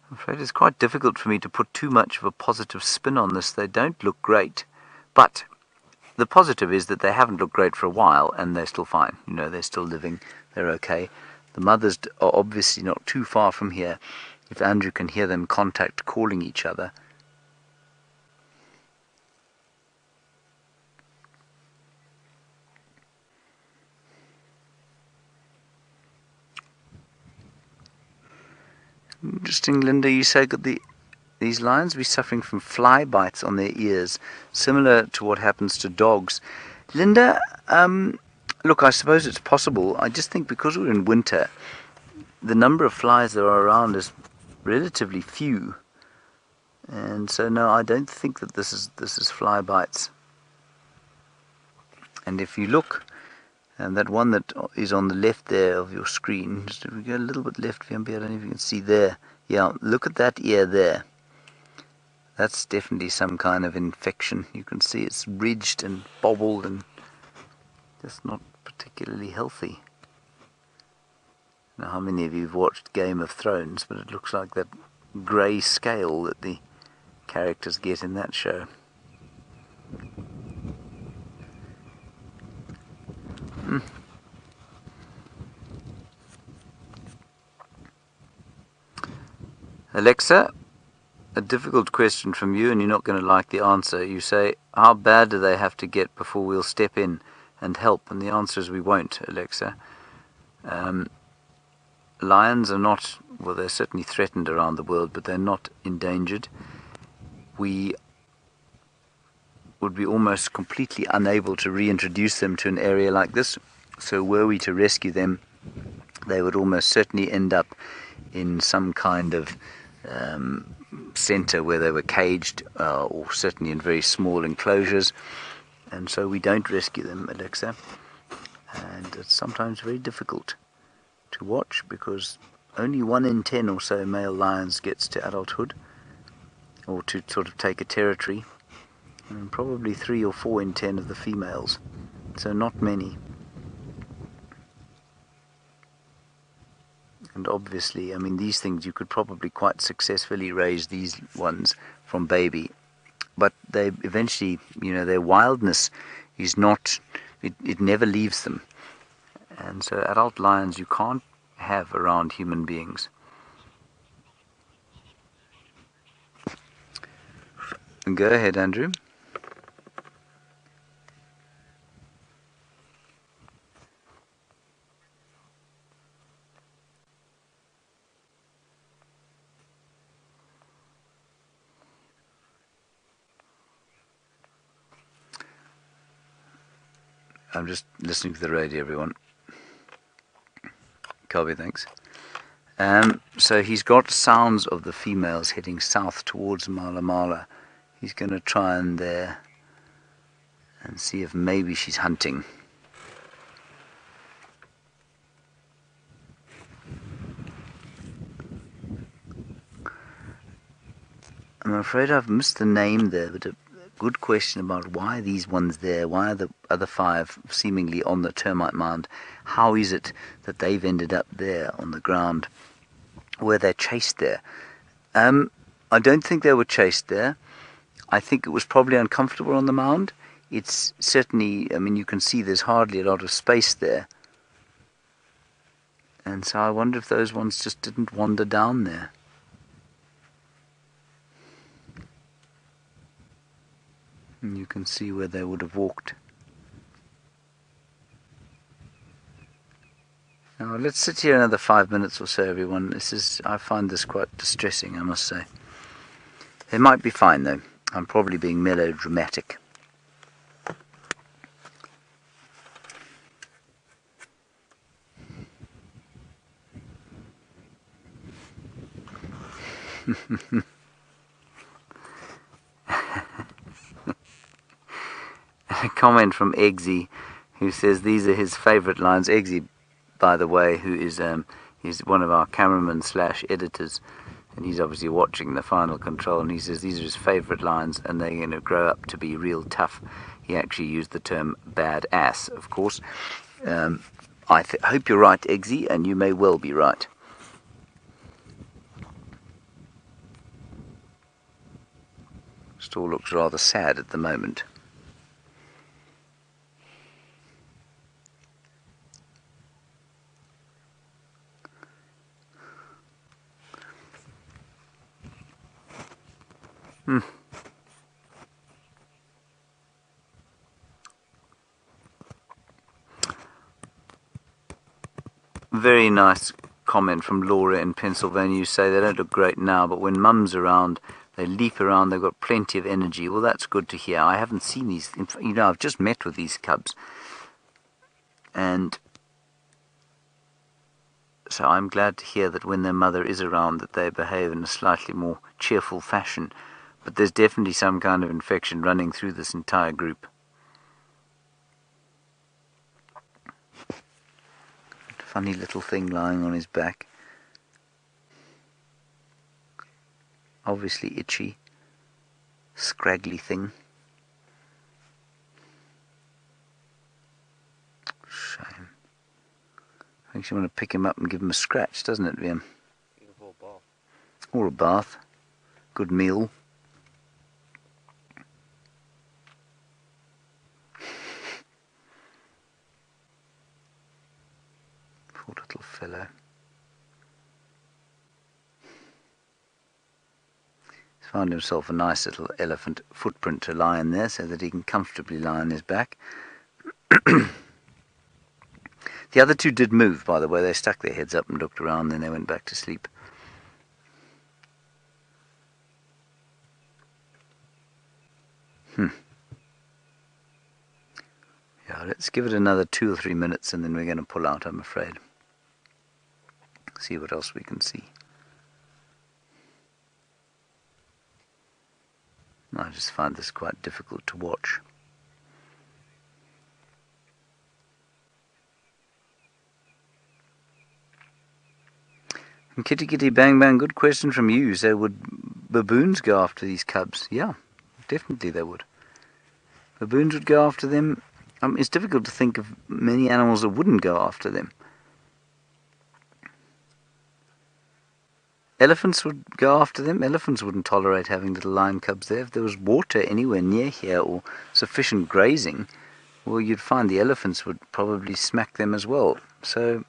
I'm afraid it's quite difficult for me to put too much of a positive spin on this. They don't look great. But the positive is that they haven't looked great for a while and they're still fine. You know, they're still living. They're okay. The mothers are obviously not too far from here. If Andrew can hear them contact calling each other. Interesting, Linda, you say that these lions be suffering from fly bites on their ears, similar to what happens to dogs. Linda, look, I suppose it's possible. I just think because we're in winter, the number of flies that are around is relatively few. And so, no, I don't think that this is fly bites. And if you look, and that one that is on the left there of your screen, just if we go a little bit left, VMB, I don't know if you can see there. Yeah, look at that ear there. That's definitely some kind of infection. You can see it's ridged and bobbled and just not particularly healthy. I don't know how many of you have watched Game of Thrones, but it looks like that grey scale that the characters get in that show. Alexa, a difficult question from you, and you're not going to like the answer. You say, how bad do they have to get before we'll step in and help? And the answer is we won't, Alexa. Lions are not, well, they're certainly threatened around the world, but they're not endangered. We would be almost completely unable to reintroduce them to an area like this. So were we to rescue them, they would almost certainly end up in some kind of center where they were caged, or certainly in very small enclosures. And so we don't rescue them, Alexa. And it's sometimes very difficult to watch because only 1 in 10 or so male lions gets to adulthood, or to sort of take a territory, and probably 3 or 4 in 10 of the females, so not many. And obviously, I mean, these things you could probably quite successfully raise these ones from baby, but they eventually, you know, their wildness is not, it never leaves them. And so adult lions you can't have around human beings. Go ahead, Andrew. I'm just listening to the radio, everyone. Copy, thanks. So he's got sounds of the females heading south towards Mala. He's going to try and see if maybe she's hunting. I'm afraid I've missed the name there, but a good question about why these ones there, why are the other 5 seemingly on the termite mound? How is it that they've ended up there on the ground? Were they chased there? I don't think they were chased there. I think it was probably uncomfortable on the mound. It's certainly, I mean, you can see there's hardly a lot of space there. And so I wonder if those ones just didn't wander down there. And you can see where they would have walked. Now let's sit here another 5 minutes or so, everyone. I find this quite distressing, I must say. They might be fine though. I'm probably being melodramatic. A comment from Eggsy, who says these are his favourite lines. Eggsy, by the way, who is he's one of our cameramen / editors, and he's obviously watching the final control, and he says these are his favourite lines and they're going to grow up to be real tough. He actually used the term badass, of course. I hope you're right, Eggsy, and you may well be right. It all looks rather sad at the moment. Very nice comment from Laura in Pennsylvania. You say they don't look great now, but when Mum's around, they leap around, they've got plenty of energy. Well, that's good to hear. I haven't seen these, you know, I've just met with these cubs. And so I'm glad to hear that when their mother is around that they behave in a slightly more cheerful fashion. But there's definitely some kind of infection running through this entire group. Funny little thing lying on his back. Obviously itchy, scraggly thing. Shame. Makes you want to pick him up and give him a scratch, doesn't it, Liam? or a bath. Good meal. Poor little fellow. He's found himself a nice little elephant footprint to lie in there so that he can comfortably lie on his back. The other two did move, by the way. They stuck their heads up and looked around, then they went back to sleep. Yeah, let's give it another 2 or 3 minutes and then we're going to pull out, I'm afraid. See what else we can see. I just find this quite difficult to watch. And Kitty Kitty Bang Bang, good question from you. So would baboons go after these cubs? Yeah, definitely they would. Baboons would go after them. It's difficult to think of many animals that wouldn't go after them. Elephants would go after them. Elephants wouldn't tolerate having little lion cubs there. If there was water anywhere near here or sufficient grazing, well, you'd find the elephants would probably smack them as well. So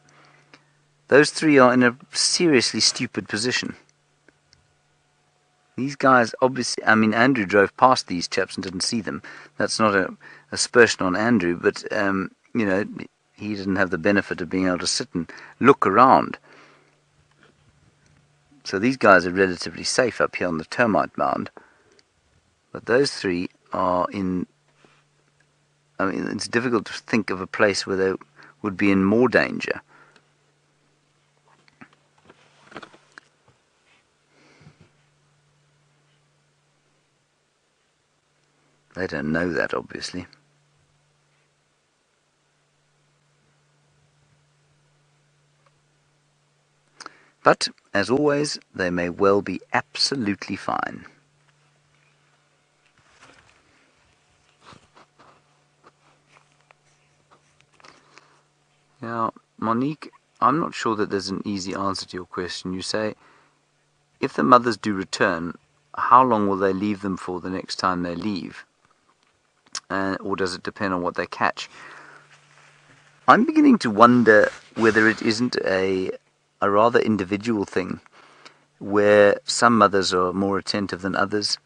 those three are in a seriously stupid position. These guys, obviously, Andrew drove past these chaps and didn't see them. That's not a aspersion on Andrew, but, he didn't have the benefit of being able to sit and look around. So these guys are relatively safe up here on the termite mound. But those three are in... it's difficult to think of a place where they would be in more danger. They don't know that, obviously. But, as always, they may well be absolutely fine. Now, Monique, I'm not sure that there's an easy answer to your question. You say, if the mothers do return, how long will they leave them for the next time they leave? Or does it depend on what they catch? I'm beginning to wonder whether it isn't a rather individual thing, where some mothers are more attentive than others,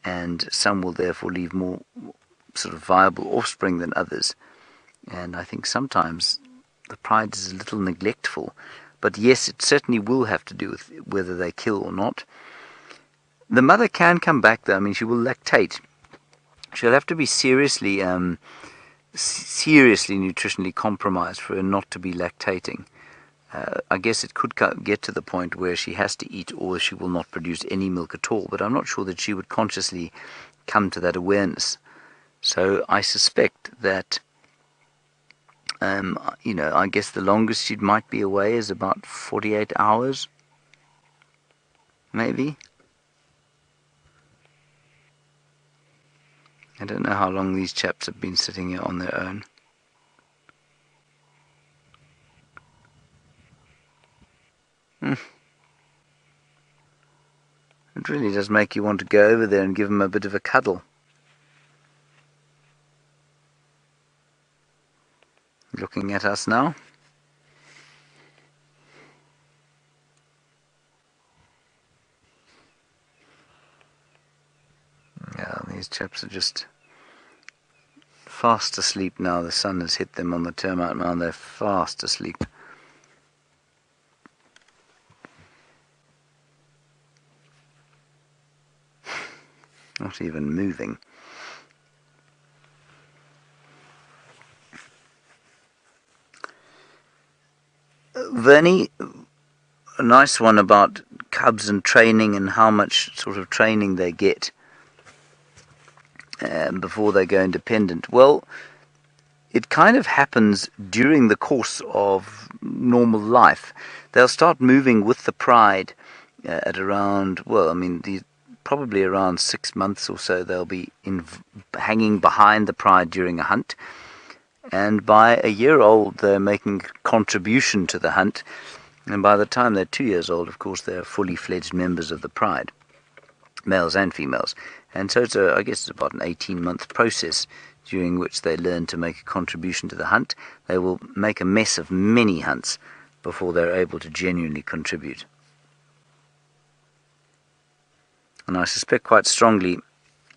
and some will therefore leave more sort of viable offspring than others. And I think sometimes the pride is a little neglectful. But yes, it certainly will have to do with whether they kill or not. The mother can come back though. She will lactate. She'll have to be seriously nutritionally compromised for her not to be lactating. I guess it could get to the point where she has to eat or she will not produce any milk at all, but I'm not sure that she would consciously come to that awareness. So I suspect that, I guess the longest she might be away is about 48 hours, maybe. I don't know how long these chaps have been sitting here on their own. It really does make you want to go over there and give them a bit of a cuddle. Looking at us now. Yeah, these chaps are just fast asleep now. The sun has hit them on the termite mound. They're fast asleep. Not even moving. Vernie, a nice one about cubs and training and how much sort of training they get before they go independent. Well, it kind of happens during the course of normal life. They'll start moving with the pride at around, probably around 6 months or so. They'll be hanging behind the pride during a hunt. And by a year old, they're making contribution to the hunt. And by the time they're 2 years old, of course, they're fully fledged members of the pride, males and females. And so I guess it's about an 18-month process during which they learn to make a contribution to the hunt. They will make a mess of many hunts before they're able to genuinely contribute. And I suspect quite strongly,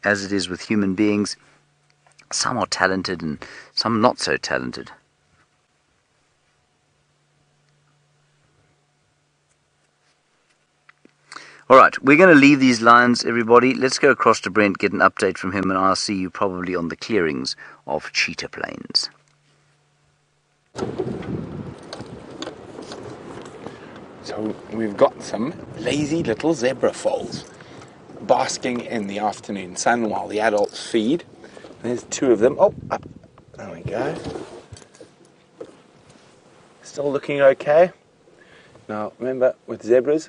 as it is with human beings, some are talented and some not so talented. Alright, we're going to leave these lions, everybody. Let's go across to Brent, get an update from him, and I'll see you probably on the clearings of Cheetah Plains. So we've got some lazy little zebra foals basking in the afternoon sun while the adults feed. There's 2 of them. Oh, up. There we go. Still looking okay. Now, remember, with zebras,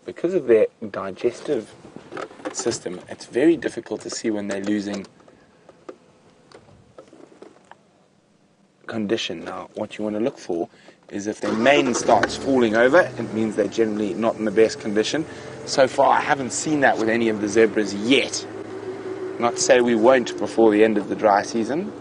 because of their digestive system, it's very difficult to see when they're losing condition. Now, what you want to look for is if their mane starts falling over, it means they're generally not in the best condition. So far, I haven't seen that with any of the zebras yet. Not to say we won't before the end of the dry season.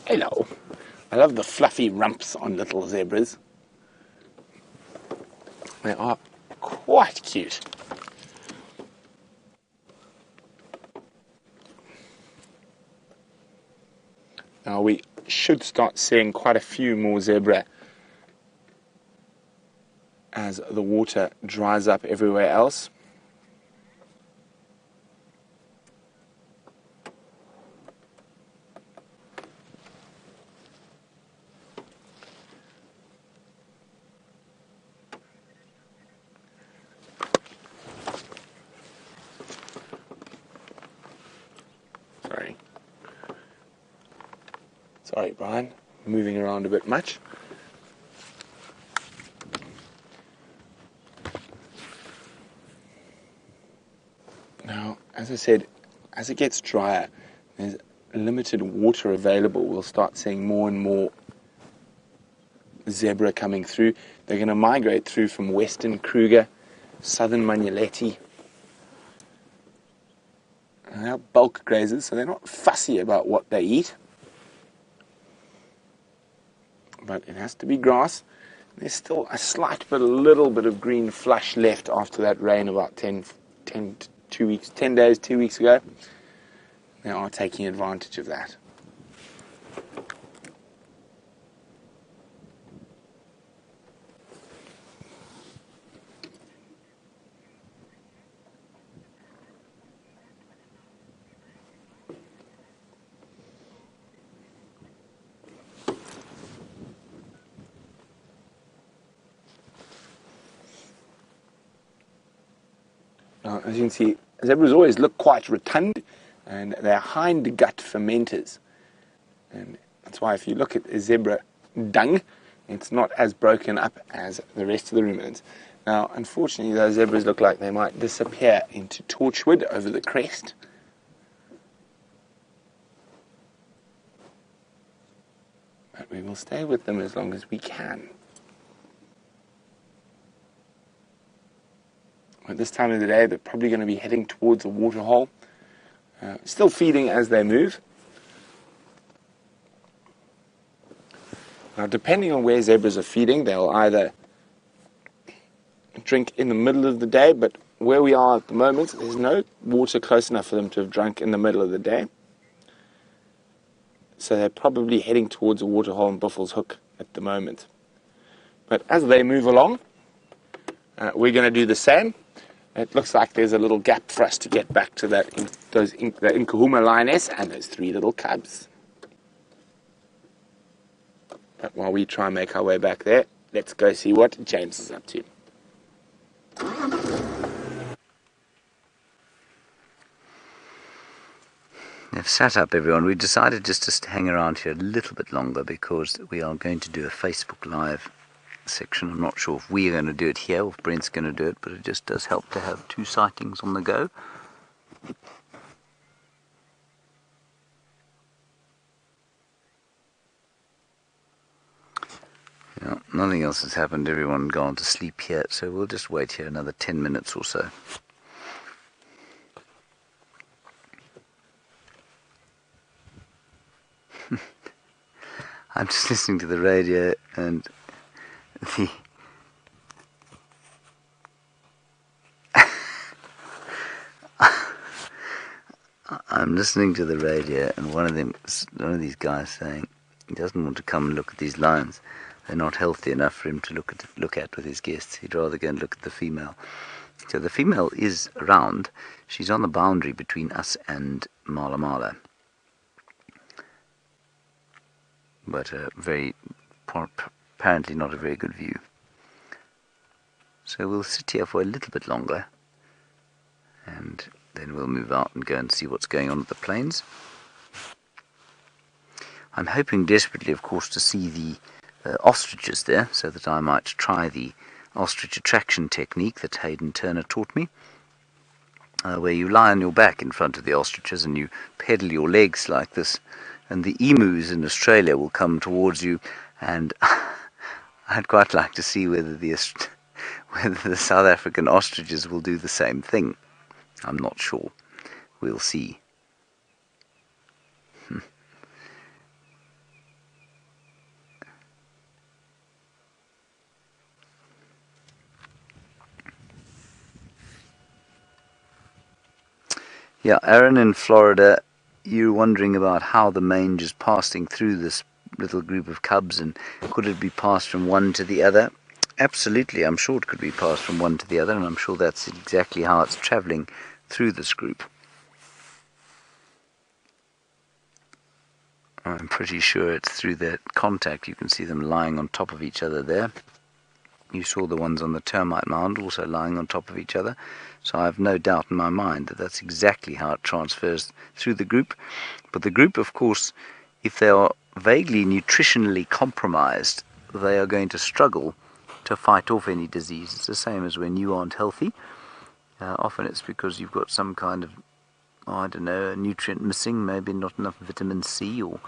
Hello. I love the fluffy rumps on little zebras. They are quite cute. Now we should start seeing quite a few more zebra as the water dries up everywhere else. Sorry, Brian, moving around a bit much. Now, as I said, as it gets drier, there's limited water available. We'll start seeing more and more zebra coming through. They're going to migrate through from western Kruger, southern Manyaleti. And they're bulk grazers, so they're not fussy about what they eat. But it has to be grass. There's still a little bit of green flush left after that rain about 10 days, 2 weeks ago. They are taking advantage of that. Now, as you can see, zebras always look quite rotund, and they're hind gut fermenters. And that's why if you look at a zebra dung, it's not as broken up as the rest of the ruminants. Now, unfortunately, those zebras look like they might disappear into torchwood over the crest. But we will stay with them as long as we can. At this time of the day, they're probably going to be heading towards a waterhole, still feeding as they move. Now, depending on where zebras are feeding, they'll either drink in the middle of the day, but where we are at the moment, there's no water close enough for them to have drunk in the middle of the day. So they're probably heading towards a waterhole in Buffels Hook at the moment. But as they move along, we're going to do the same. It looks like there's a little gap for us to get back to the Nkuhuma Lioness and those 3 little cubs. But while we try and make our way back there, let's go see what James is up to. They've sat up, everyone. We decided just to hang around here a little bit longer because we are going to do a Facebook Live section. I'm not sure if we're going to do it here or if Brent's going to do it, but it just does help to have 2 sightings on the go. Yeah, nothing else has happened. Everyone gone to sleep here, so we'll just wait here another 10 minutes or so. I'm just listening to the radio and the I'm listening to the radio and one of these guys saying he doesn't want to come and look at these lions. They're not healthy enough for him to look at with his guests. He'd rather go and look at the female. So the female is around. She's on the boundary between us and Mala. But apparently not a very good view. So we'll sit here for a little bit longer, and then we'll move out and go and see what's going on at the plains. I'm hoping desperately, of course, to see the ostriches there, so that I might try the ostrich attraction technique that Hayden Turner taught me, where you lie on your back in front of the ostriches and you pedal your legs like this, and the emus in Australia will come towards you, and I'd quite like to see whether the South African ostriches will do the same thing. I'm not sure. We'll see. Yeah, Aaron in Florida, you're wondering about how the mange is passing through this little group of cubs, and could it be passed from one to the other? Absolutely, I'm sure it could be passed from one to the other, and I'm sure that's exactly how it's travelling through this group. I'm pretty sure it's through that contact. You can see them lying on top of each other there. You saw the ones on the termite mound also lying on top of each other. So I have no doubt in my mind that that's exactly how it transfers through the group. But the group, of course, if they are vaguely nutritionally compromised, they are going to struggle to fight off any disease. It's the same as when you aren't healthy. Often it's because you've got some kind of, I don't know, a nutrient missing, maybe not enough vitamin C, or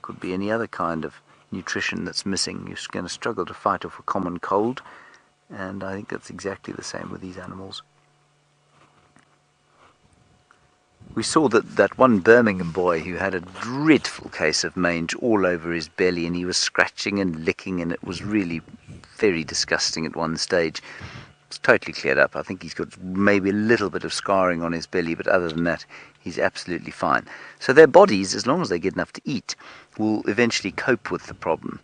could be any other kind of nutrition that's missing. You're going to struggle to fight off a common cold, and I think that's exactly the same with these animals. We saw that one Birmingham boy who had a dreadful case of mange all over his belly, and he was scratching and licking, and it was really very disgusting at one stage. It's totally cleared up. I think he's got maybe a little bit of scarring on his belly, but other than that, he's absolutely fine. So their bodies, as long as they get enough to eat, will eventually cope with the problem.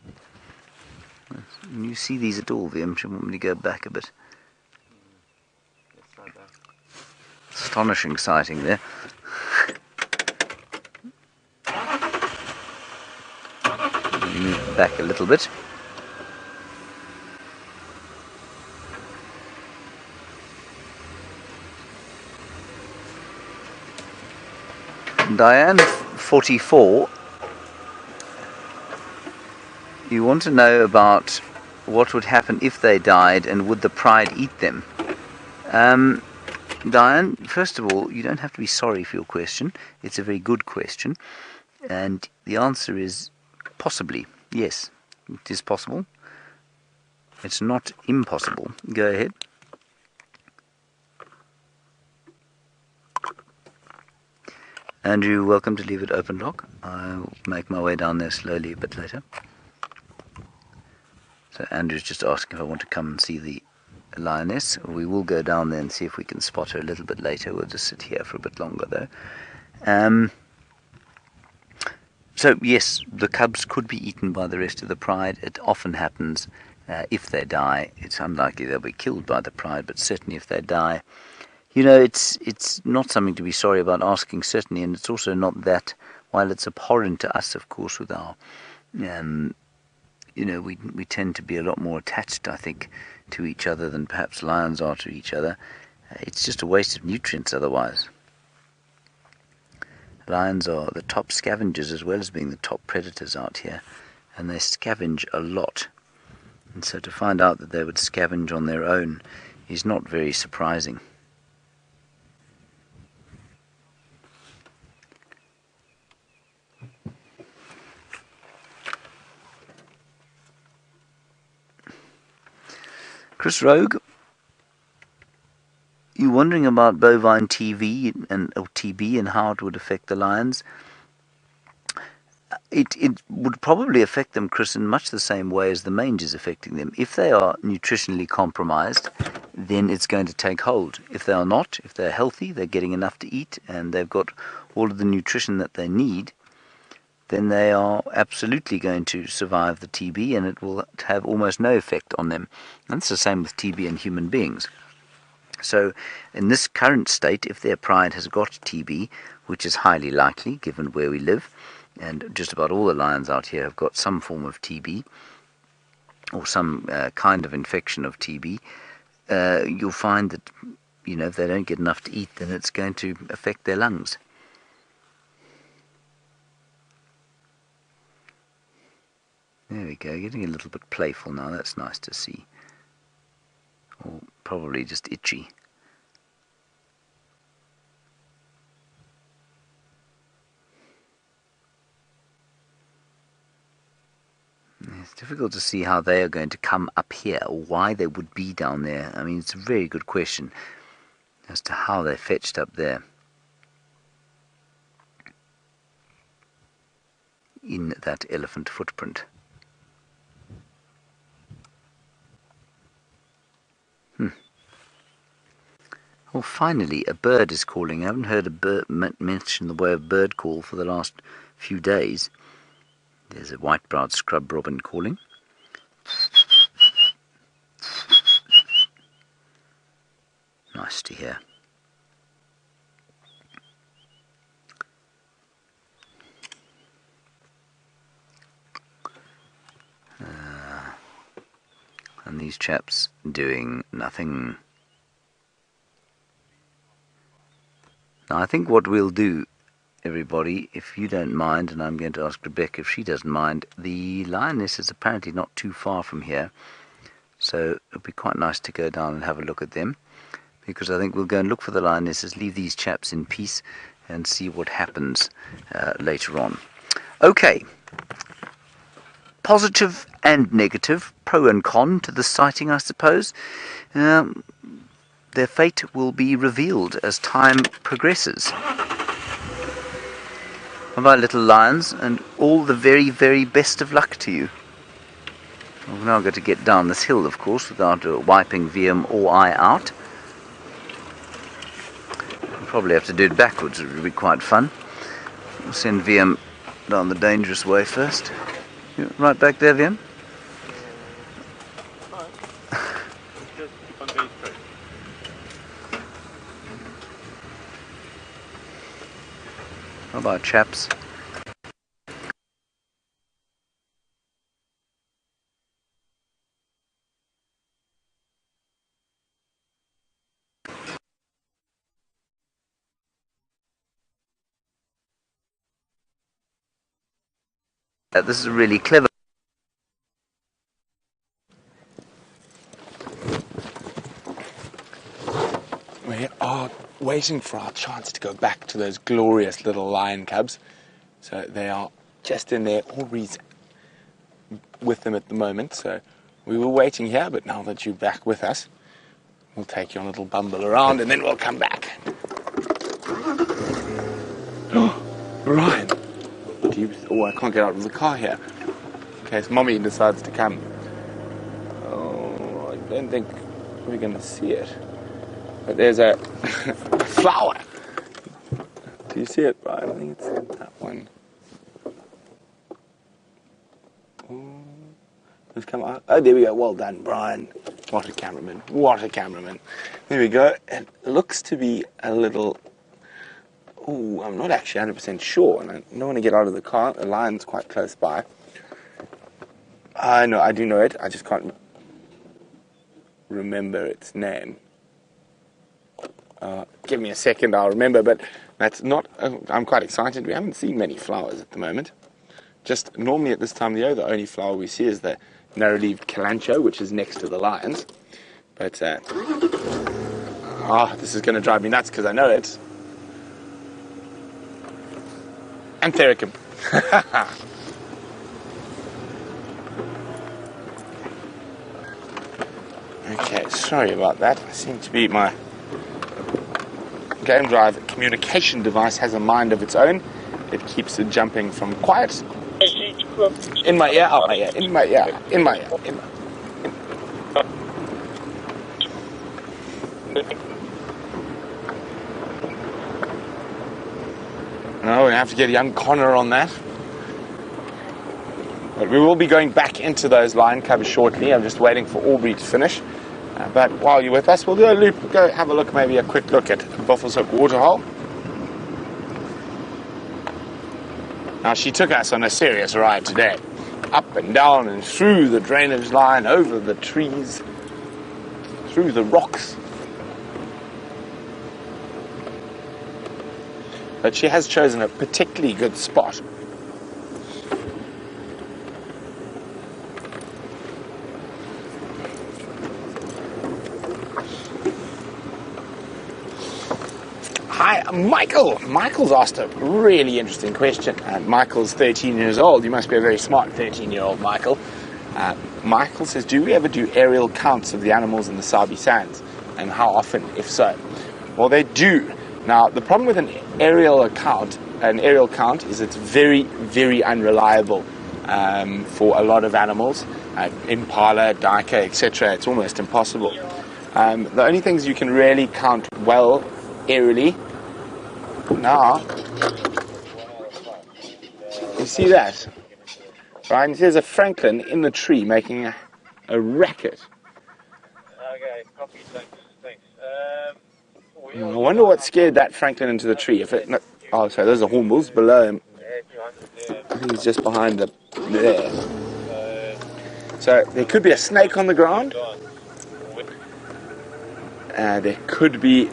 Can you see these at all, Vim? Should we want me to go back a bit? Astonishing sighting there. Move back a little bit. Diane, 44, you want to know about what would happen if they died, and would the pride eat them? Diane, first of all, you don't have to be sorry for your question. It's a very good question, and the answer is possibly. Yes, it is possible. It's not impossible. Go ahead. Andrew, welcome to Leave It Open Lock. I'll make my way down there slowly a bit later. So Andrew's just asking if I want to come and see the lioness. We will go down there and see if we can spot her a little bit later. We'll just sit here for a bit longer though. So yes, the cubs could be eaten by the rest of the pride. It often happens. If they die, it's unlikely they'll be killed by the pride, but certainly if they die, you know, it's not something to be sorry about asking, certainly, and it's also not that, while it's abhorrent to us, of course, with our, you know, we tend to be a lot more attached, I think, to each other than perhaps lions are to each other. It's just a waste of nutrients otherwise. Lions are the top scavengers as well as being the top predators out here, and they scavenge a lot. And so to find out that they would scavenge on their own is not very surprising. Chris Rogue, you're wondering about bovine TV or TB and how it would affect the lions. It would probably affect them, Chris, in much the same way as the mange is affecting them. If they are nutritionally compromised, then it's going to take hold. If they are not, if they're healthy, they're getting enough to eat, and they've got all of the nutrition that they need, then they are absolutely going to survive the TB, and it will have almost no effect on them. And it's the same with TB in human beings. So in this current state, if their pride has got TB, which is highly likely given where we live, and just about all the lions out here have got some form of TB or some kind of infection of TB, you'll find that, if they don't get enough to eat, then it's going to affect their lungs. There we go, getting a little bit playful now. That's nice to see. Or probably just itchy. It's difficult to see how they are going to come up here, or why they would be down there. I mean, it's a very good question as to how they fetched up there in that elephant footprint. Well, finally, a bird is calling. I haven't heard a bird mention the way of bird call for the last few days. There's a white-browed scrub robin calling. Nice to hear. And these chaps doing nothing. Now I think what we'll do, everybody, if you don't mind, and I'm going to ask Rebecca if she doesn't mind, the Lioness is apparently not too far from here, so it'll be quite nice to go down and have a look at them, because I think we'll go and look for the Lionesses, leave these chaps in peace, and see what happens later on. Okay, positive and negative, pro and con to the sighting, I suppose. Their fate will be revealed as time progresses. My little lions, and all the very, very best of luck to you. We've now got to get down this hill, of course, without wiping VM or I out. We'll probably have to do it backwards, it would be quite fun. We'll send VM down the dangerous way first. You right back there, VM? How about chaps? This is really clever. We are waiting for our chance to go back to those glorious little lion cubs. So they are just in there, Ori's with them at the moment. So we were waiting here, but now that you're back with us, we'll take your little bumble around and then we'll come back. Oh, Brian. Oh, I can't get out of the car here. In case Mommy decides to come. Oh, I don't think we're going to see it. But there's a flower. Do you see it, Brian? I think it's that one. Oh, let's come out. Oh, there we go. Well done, Brian. What a cameraman. What a cameraman. There we go. It looks to be a little... Oh, I'm not actually 100% sure, and I don't want to get out of the car. The lion's quite close by. I know, I do know it. I just can't remember its name. Give me a second, I'll remember, but that's not... I'm quite excited. We haven't seen many flowers at the moment. Just normally at this time of the year, the only flower we see is the narrow-leaved Kalancho, which is next to the lions. But this is going to drive me nuts because I know it. And Thericum. Okay, sorry about that. I seem to be my game drive communication device has a mind of its own. It keeps it jumping from quiet in my ear, out my ear, in my ear, in my ear, in my No, we have to get young Connor on that. But we will be going back into those lion covers shortly. I'm just waiting for Aubrey to finish. But while you're with us, we'll do a loop. We'll go have a look, maybe a quick look at Buffalo's Hook Waterhole. Now, she took us on a serious ride today. Up and down and through the drainage line, over the trees, through the rocks. But she has chosen a particularly good spot. Hi, Michael. Michael's asked a really interesting question. Michael's 13 years old. You must be a very smart 13-year-old, Michael. Michael says, do we ever do aerial counts of the animals in the Sabi Sands? And how often, if so? Well, they do. Now, the problem with an aerial count is it's very, very unreliable for a lot of animals. Impala, duiker, etc. It's almost impossible. The only things you can really count well aerially. Now, you see that? Right, there's a francolin in the tree making a racket. Okay, copy, thanks. I wonder what scared that francolin into the tree. If it, no, oh, sorry, those are hornbills below him. I think he's just behind there. So there could be a snake on the ground. There could be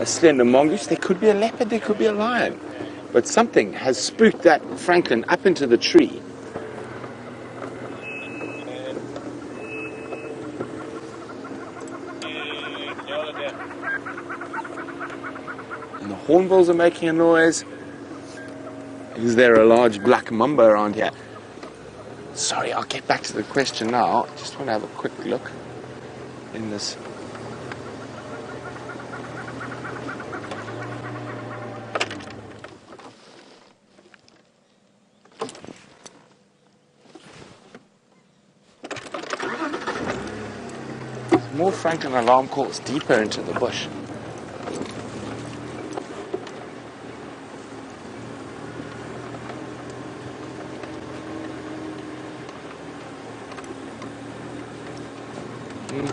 a slender mongoose. There could be a leopard. There could be a lion. But something has spooked that francolin up into the tree. And the hornbills are making a noise. Is there a large black mamba around here? Sorry, I'll get back to the question now. Just want to have a quick look in this. More francolin alarm calls deeper into the bush.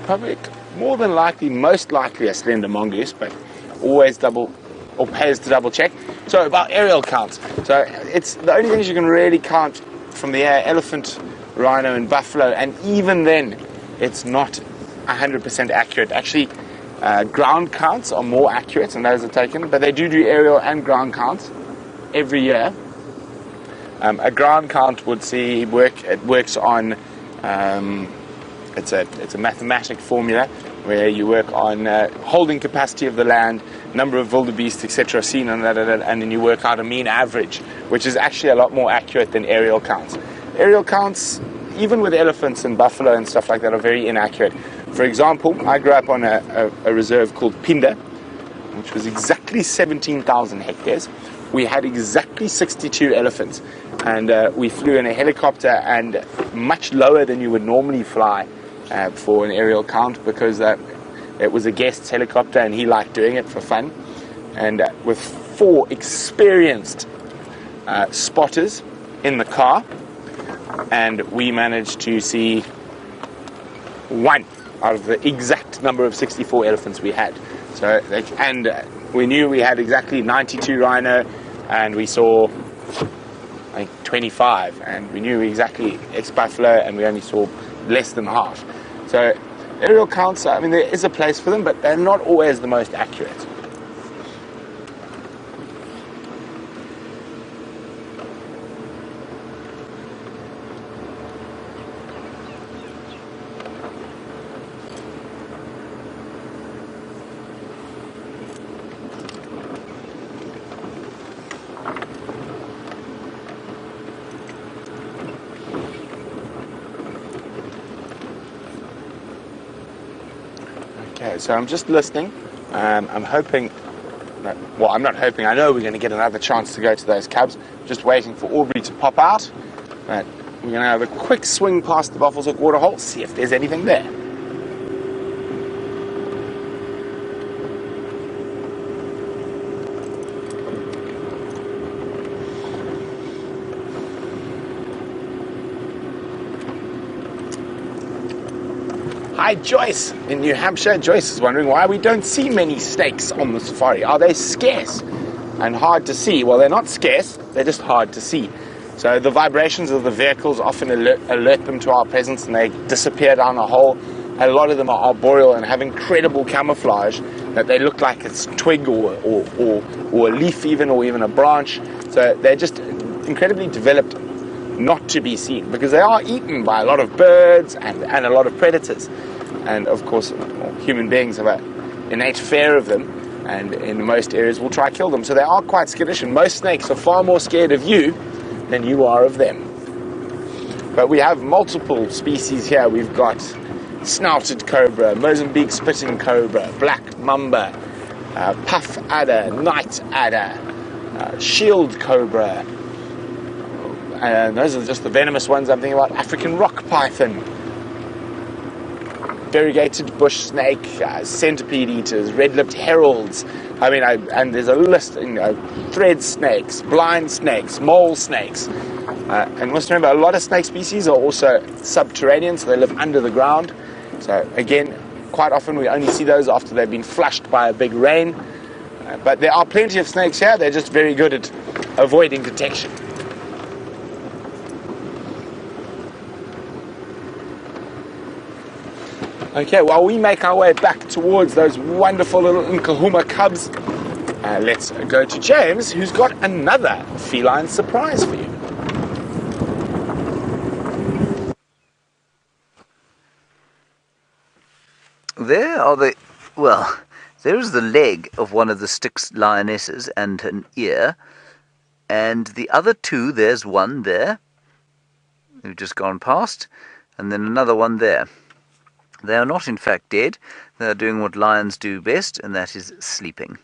Probably, more than likely, most likely a slender mongoose, but always pays to double check. So about aerial counts. So it's the only things you can really count from the air: elephant, rhino, and buffalo, and even then, it's not 100% accurate. Actually, ground counts are more accurate, and those are taken, but they do aerial and ground counts every year. A ground count would it works on it's a mathematic formula where you work on holding capacity of the land, number of wildebeest, etc. seen on that, and then you work out a mean average, which is actually a lot more accurate than aerial counts. Aerial counts, even with elephants and buffalo and stuff like that, are very inaccurate. For example, I grew up on a reserve called Pinda, which was exactly 17,000 hectares. We had exactly 62 elephants, and we flew in a helicopter, and much lower than you would normally fly for an aerial count, because it was a guest's helicopter and he liked doing it for fun. And with 4 experienced spotters in the car, and we managed to see 1 out of the exact number of 64 elephants we had. So, and we knew we had exactly 92 rhino, and we saw, I think, 25, and we knew exactly X buffalo, and we only saw less than half. So aerial counts, I mean, there is a place for them, but they're not always the most accurate. Okay, so I'm just listening. I'm hoping, well, I'm not hoping, I know we're going to get another chance to go to those cubs. Just waiting for Aubrey to pop out. But we're going to have a quick swing past the Buffalo's Hook waterhole, see if there's anything there. Hi, Joyce in New Hampshire. Joyce is wondering why we don't see many snakes on the safari. Are they scarce and hard to see? Well, they're not scarce, they're just hard to see. So the vibrations of the vehicles often alert them to our presence and they disappear down a hole. A lot of them are arboreal and have incredible camouflage that they look like it's a twig or a leaf even, or even a branch. So they're just incredibly developed not to be seen because they are eaten by a lot of birds and a lot of predators. And of course, human beings have an innate fear of them, and in most areas will try to kill them. So they are quite skittish, and most snakes are far more scared of you than you are of them. But we have multiple species here. We've got snouted cobra, Mozambique spitting cobra, black mamba, puff adder, night adder, shield cobra. And those are just the venomous ones. I'm thinking about African rock python, variegated bush snake, centipede eaters, red-lipped heralds. I mean, and there's a list, thread snakes, blind snakes, mole snakes. And must remember, a lot of snake species are also subterranean, so they live under the ground. So again, quite often we only see those after they've been flushed by a big rain. But there are plenty of snakes here. They're just very good at avoiding detection. Okay, while we make our way back towards those wonderful little Nkuhuma cubs, let's go to James, who's got another feline surprise for you. There are the, well, there is the leg of one of the Styx lionesses and an ear, and the other two, there's one there, who've just gone past, and then another one there. They are not in fact dead, they are doing what lions do best, and that is sleeping.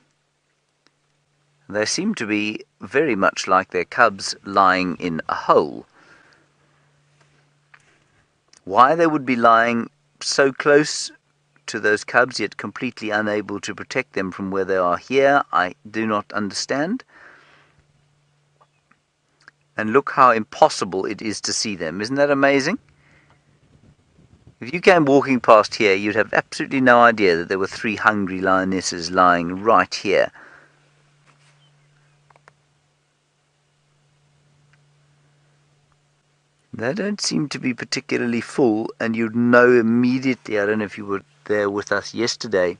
They seem to be very much like their cubs lying in a hole. Why they would be lying so close to those cubs yet completely unable to protect them from where they are here, I do not understand. And look how impossible it is to see them. Isn't that amazing? If you came walking past here, you'd have absolutely no idea that there were 3 hungry lionesses lying right here. They don't seem to be particularly full, and you'd know immediately. I don't know if you were there with us yesterday,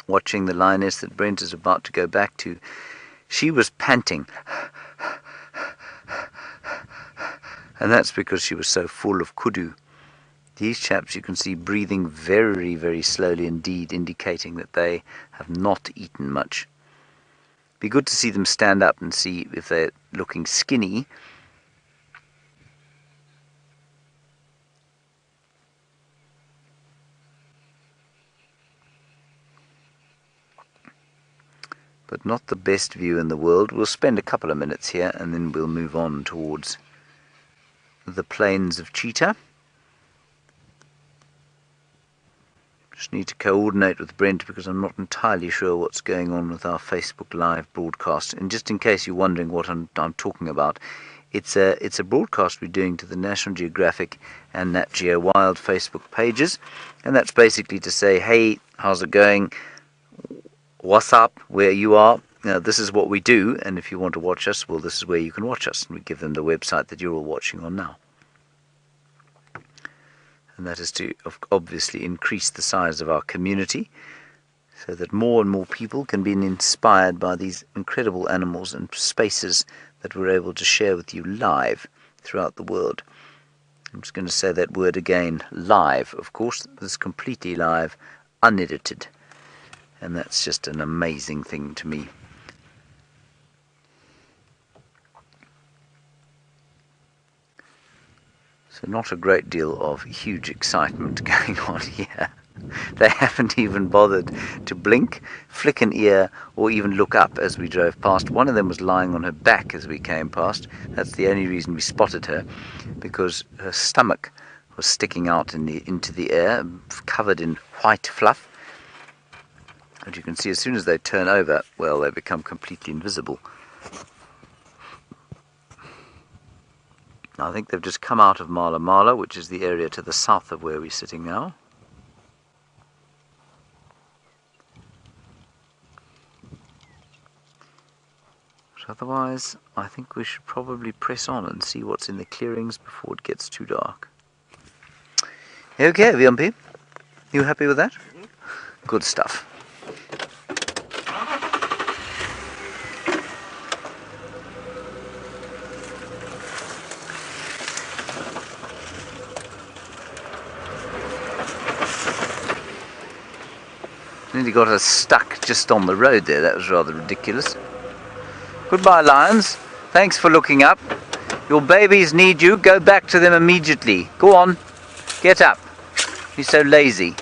watching the lioness that Brent is about to go back to. She was panting. And that's because she was so full of kudu. These chaps, you can see, breathing very, very slowly indeed, indicating that they have not eaten much. Be good to see them stand up and see if they're looking skinny. But not the best view in the world. We'll spend a couple of minutes here and then we'll move on towards the plains of Cheetah. Just need to coordinate with Brent because I'm not entirely sure what's going on with our Facebook Live broadcast. And just in case you're wondering what I'm talking about, it's a broadcast we're doing to the National Geographic and Nat.Geo Wild Facebook pages, and that's basically to say, hey, how's it going? What's up? Where you are? This is what we do, and if you want to watch us, well, this is where you can watch us. And we give them the website that you're all watching on now. And that is to obviously increase the size of our community so that more and more people can be inspired by these incredible animals and spaces that we're able to share with you live throughout the world. I'm just going to say that word again, live. Of course, this is completely live, unedited. And that's just an amazing thing to me. So not a great deal of huge excitement going on here. They haven't even bothered to blink, flick an ear, or even look up as we drove past. One of them was lying on her back as we came past. That's the only reason we spotted her, because her stomach was sticking out into the air, covered in white fluff. And you can see as soon as they turn over, well, they become completely invisible. I think they've just come out of Nyala, which is the area to the south of where we're sitting now. But otherwise, I think we should probably press on and see what's in the clearings before it gets too dark. Okay, VMP, you happy with that? Good stuff. Nearly got us stuck just on the road there. That was rather ridiculous. Goodbye, lions. Thanks for looking up. Your babies need you. Go back to them immediately. Go on. Get up. You're so lazy.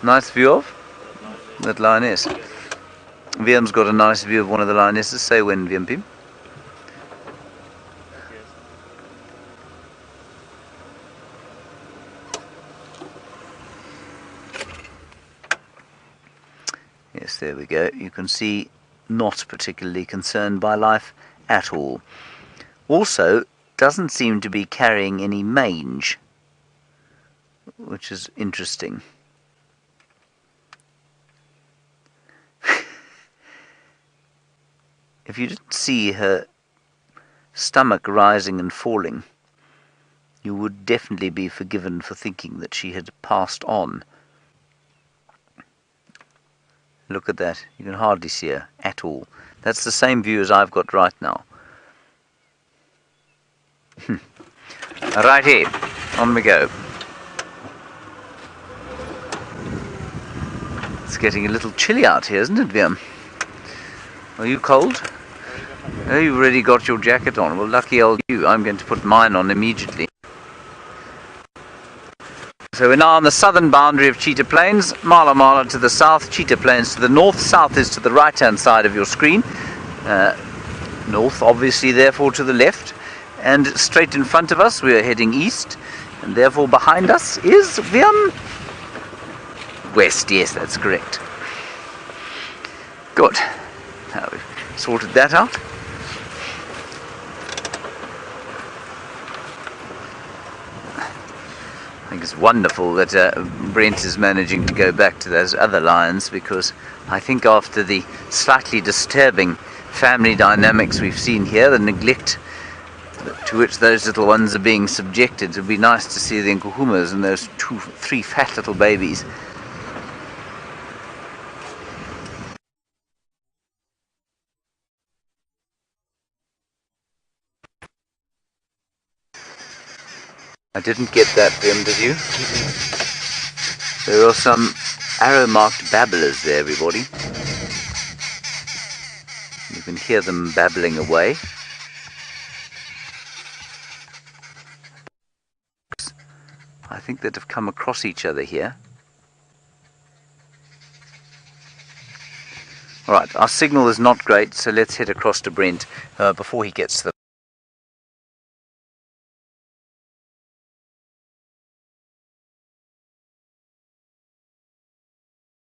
Nice view of that lioness. VM's got a nice view of one of the lionesses. Say when, VMP. Yes, there we go. You can see not particularly concerned by life at all. Also, doesn't seem to be carrying any mange, which is interesting. If you didn't see her stomach rising and falling, you would definitely be forgiven for thinking that she had passed on. Look at that. You can hardly see her at all. That's the same view as I've got right now. Right here. On we go. It's getting a little chilly out here, isn't it, Viam? Are you cold? Oh, you've already got your jacket on. Well, lucky old you. I'm going to put mine on immediately. So we're now on the southern boundary of Cheetah Plains. Nyala to the south, Cheetah Plains to the north. South is to the right-hand side of your screen. North, obviously, therefore, to the left. And straight in front of us, we are heading east. And therefore, behind us is west. Yes, that's correct. Good. Now we've sorted that out. I think it's wonderful that Brent is managing to go back to those other lions, because I think after the slightly disturbing family dynamics we've seen here, the neglect to which those little ones are being subjected, it would be nice to see the Nkuhumas and those 3 fat little babies. I didn't get that, Vim, did you? There are some arrow-marked babblers there, everybody. You can hear them babbling away. I think that have come across each other here. Alright, our signal is not great, so let's head across to Brent before he gets to the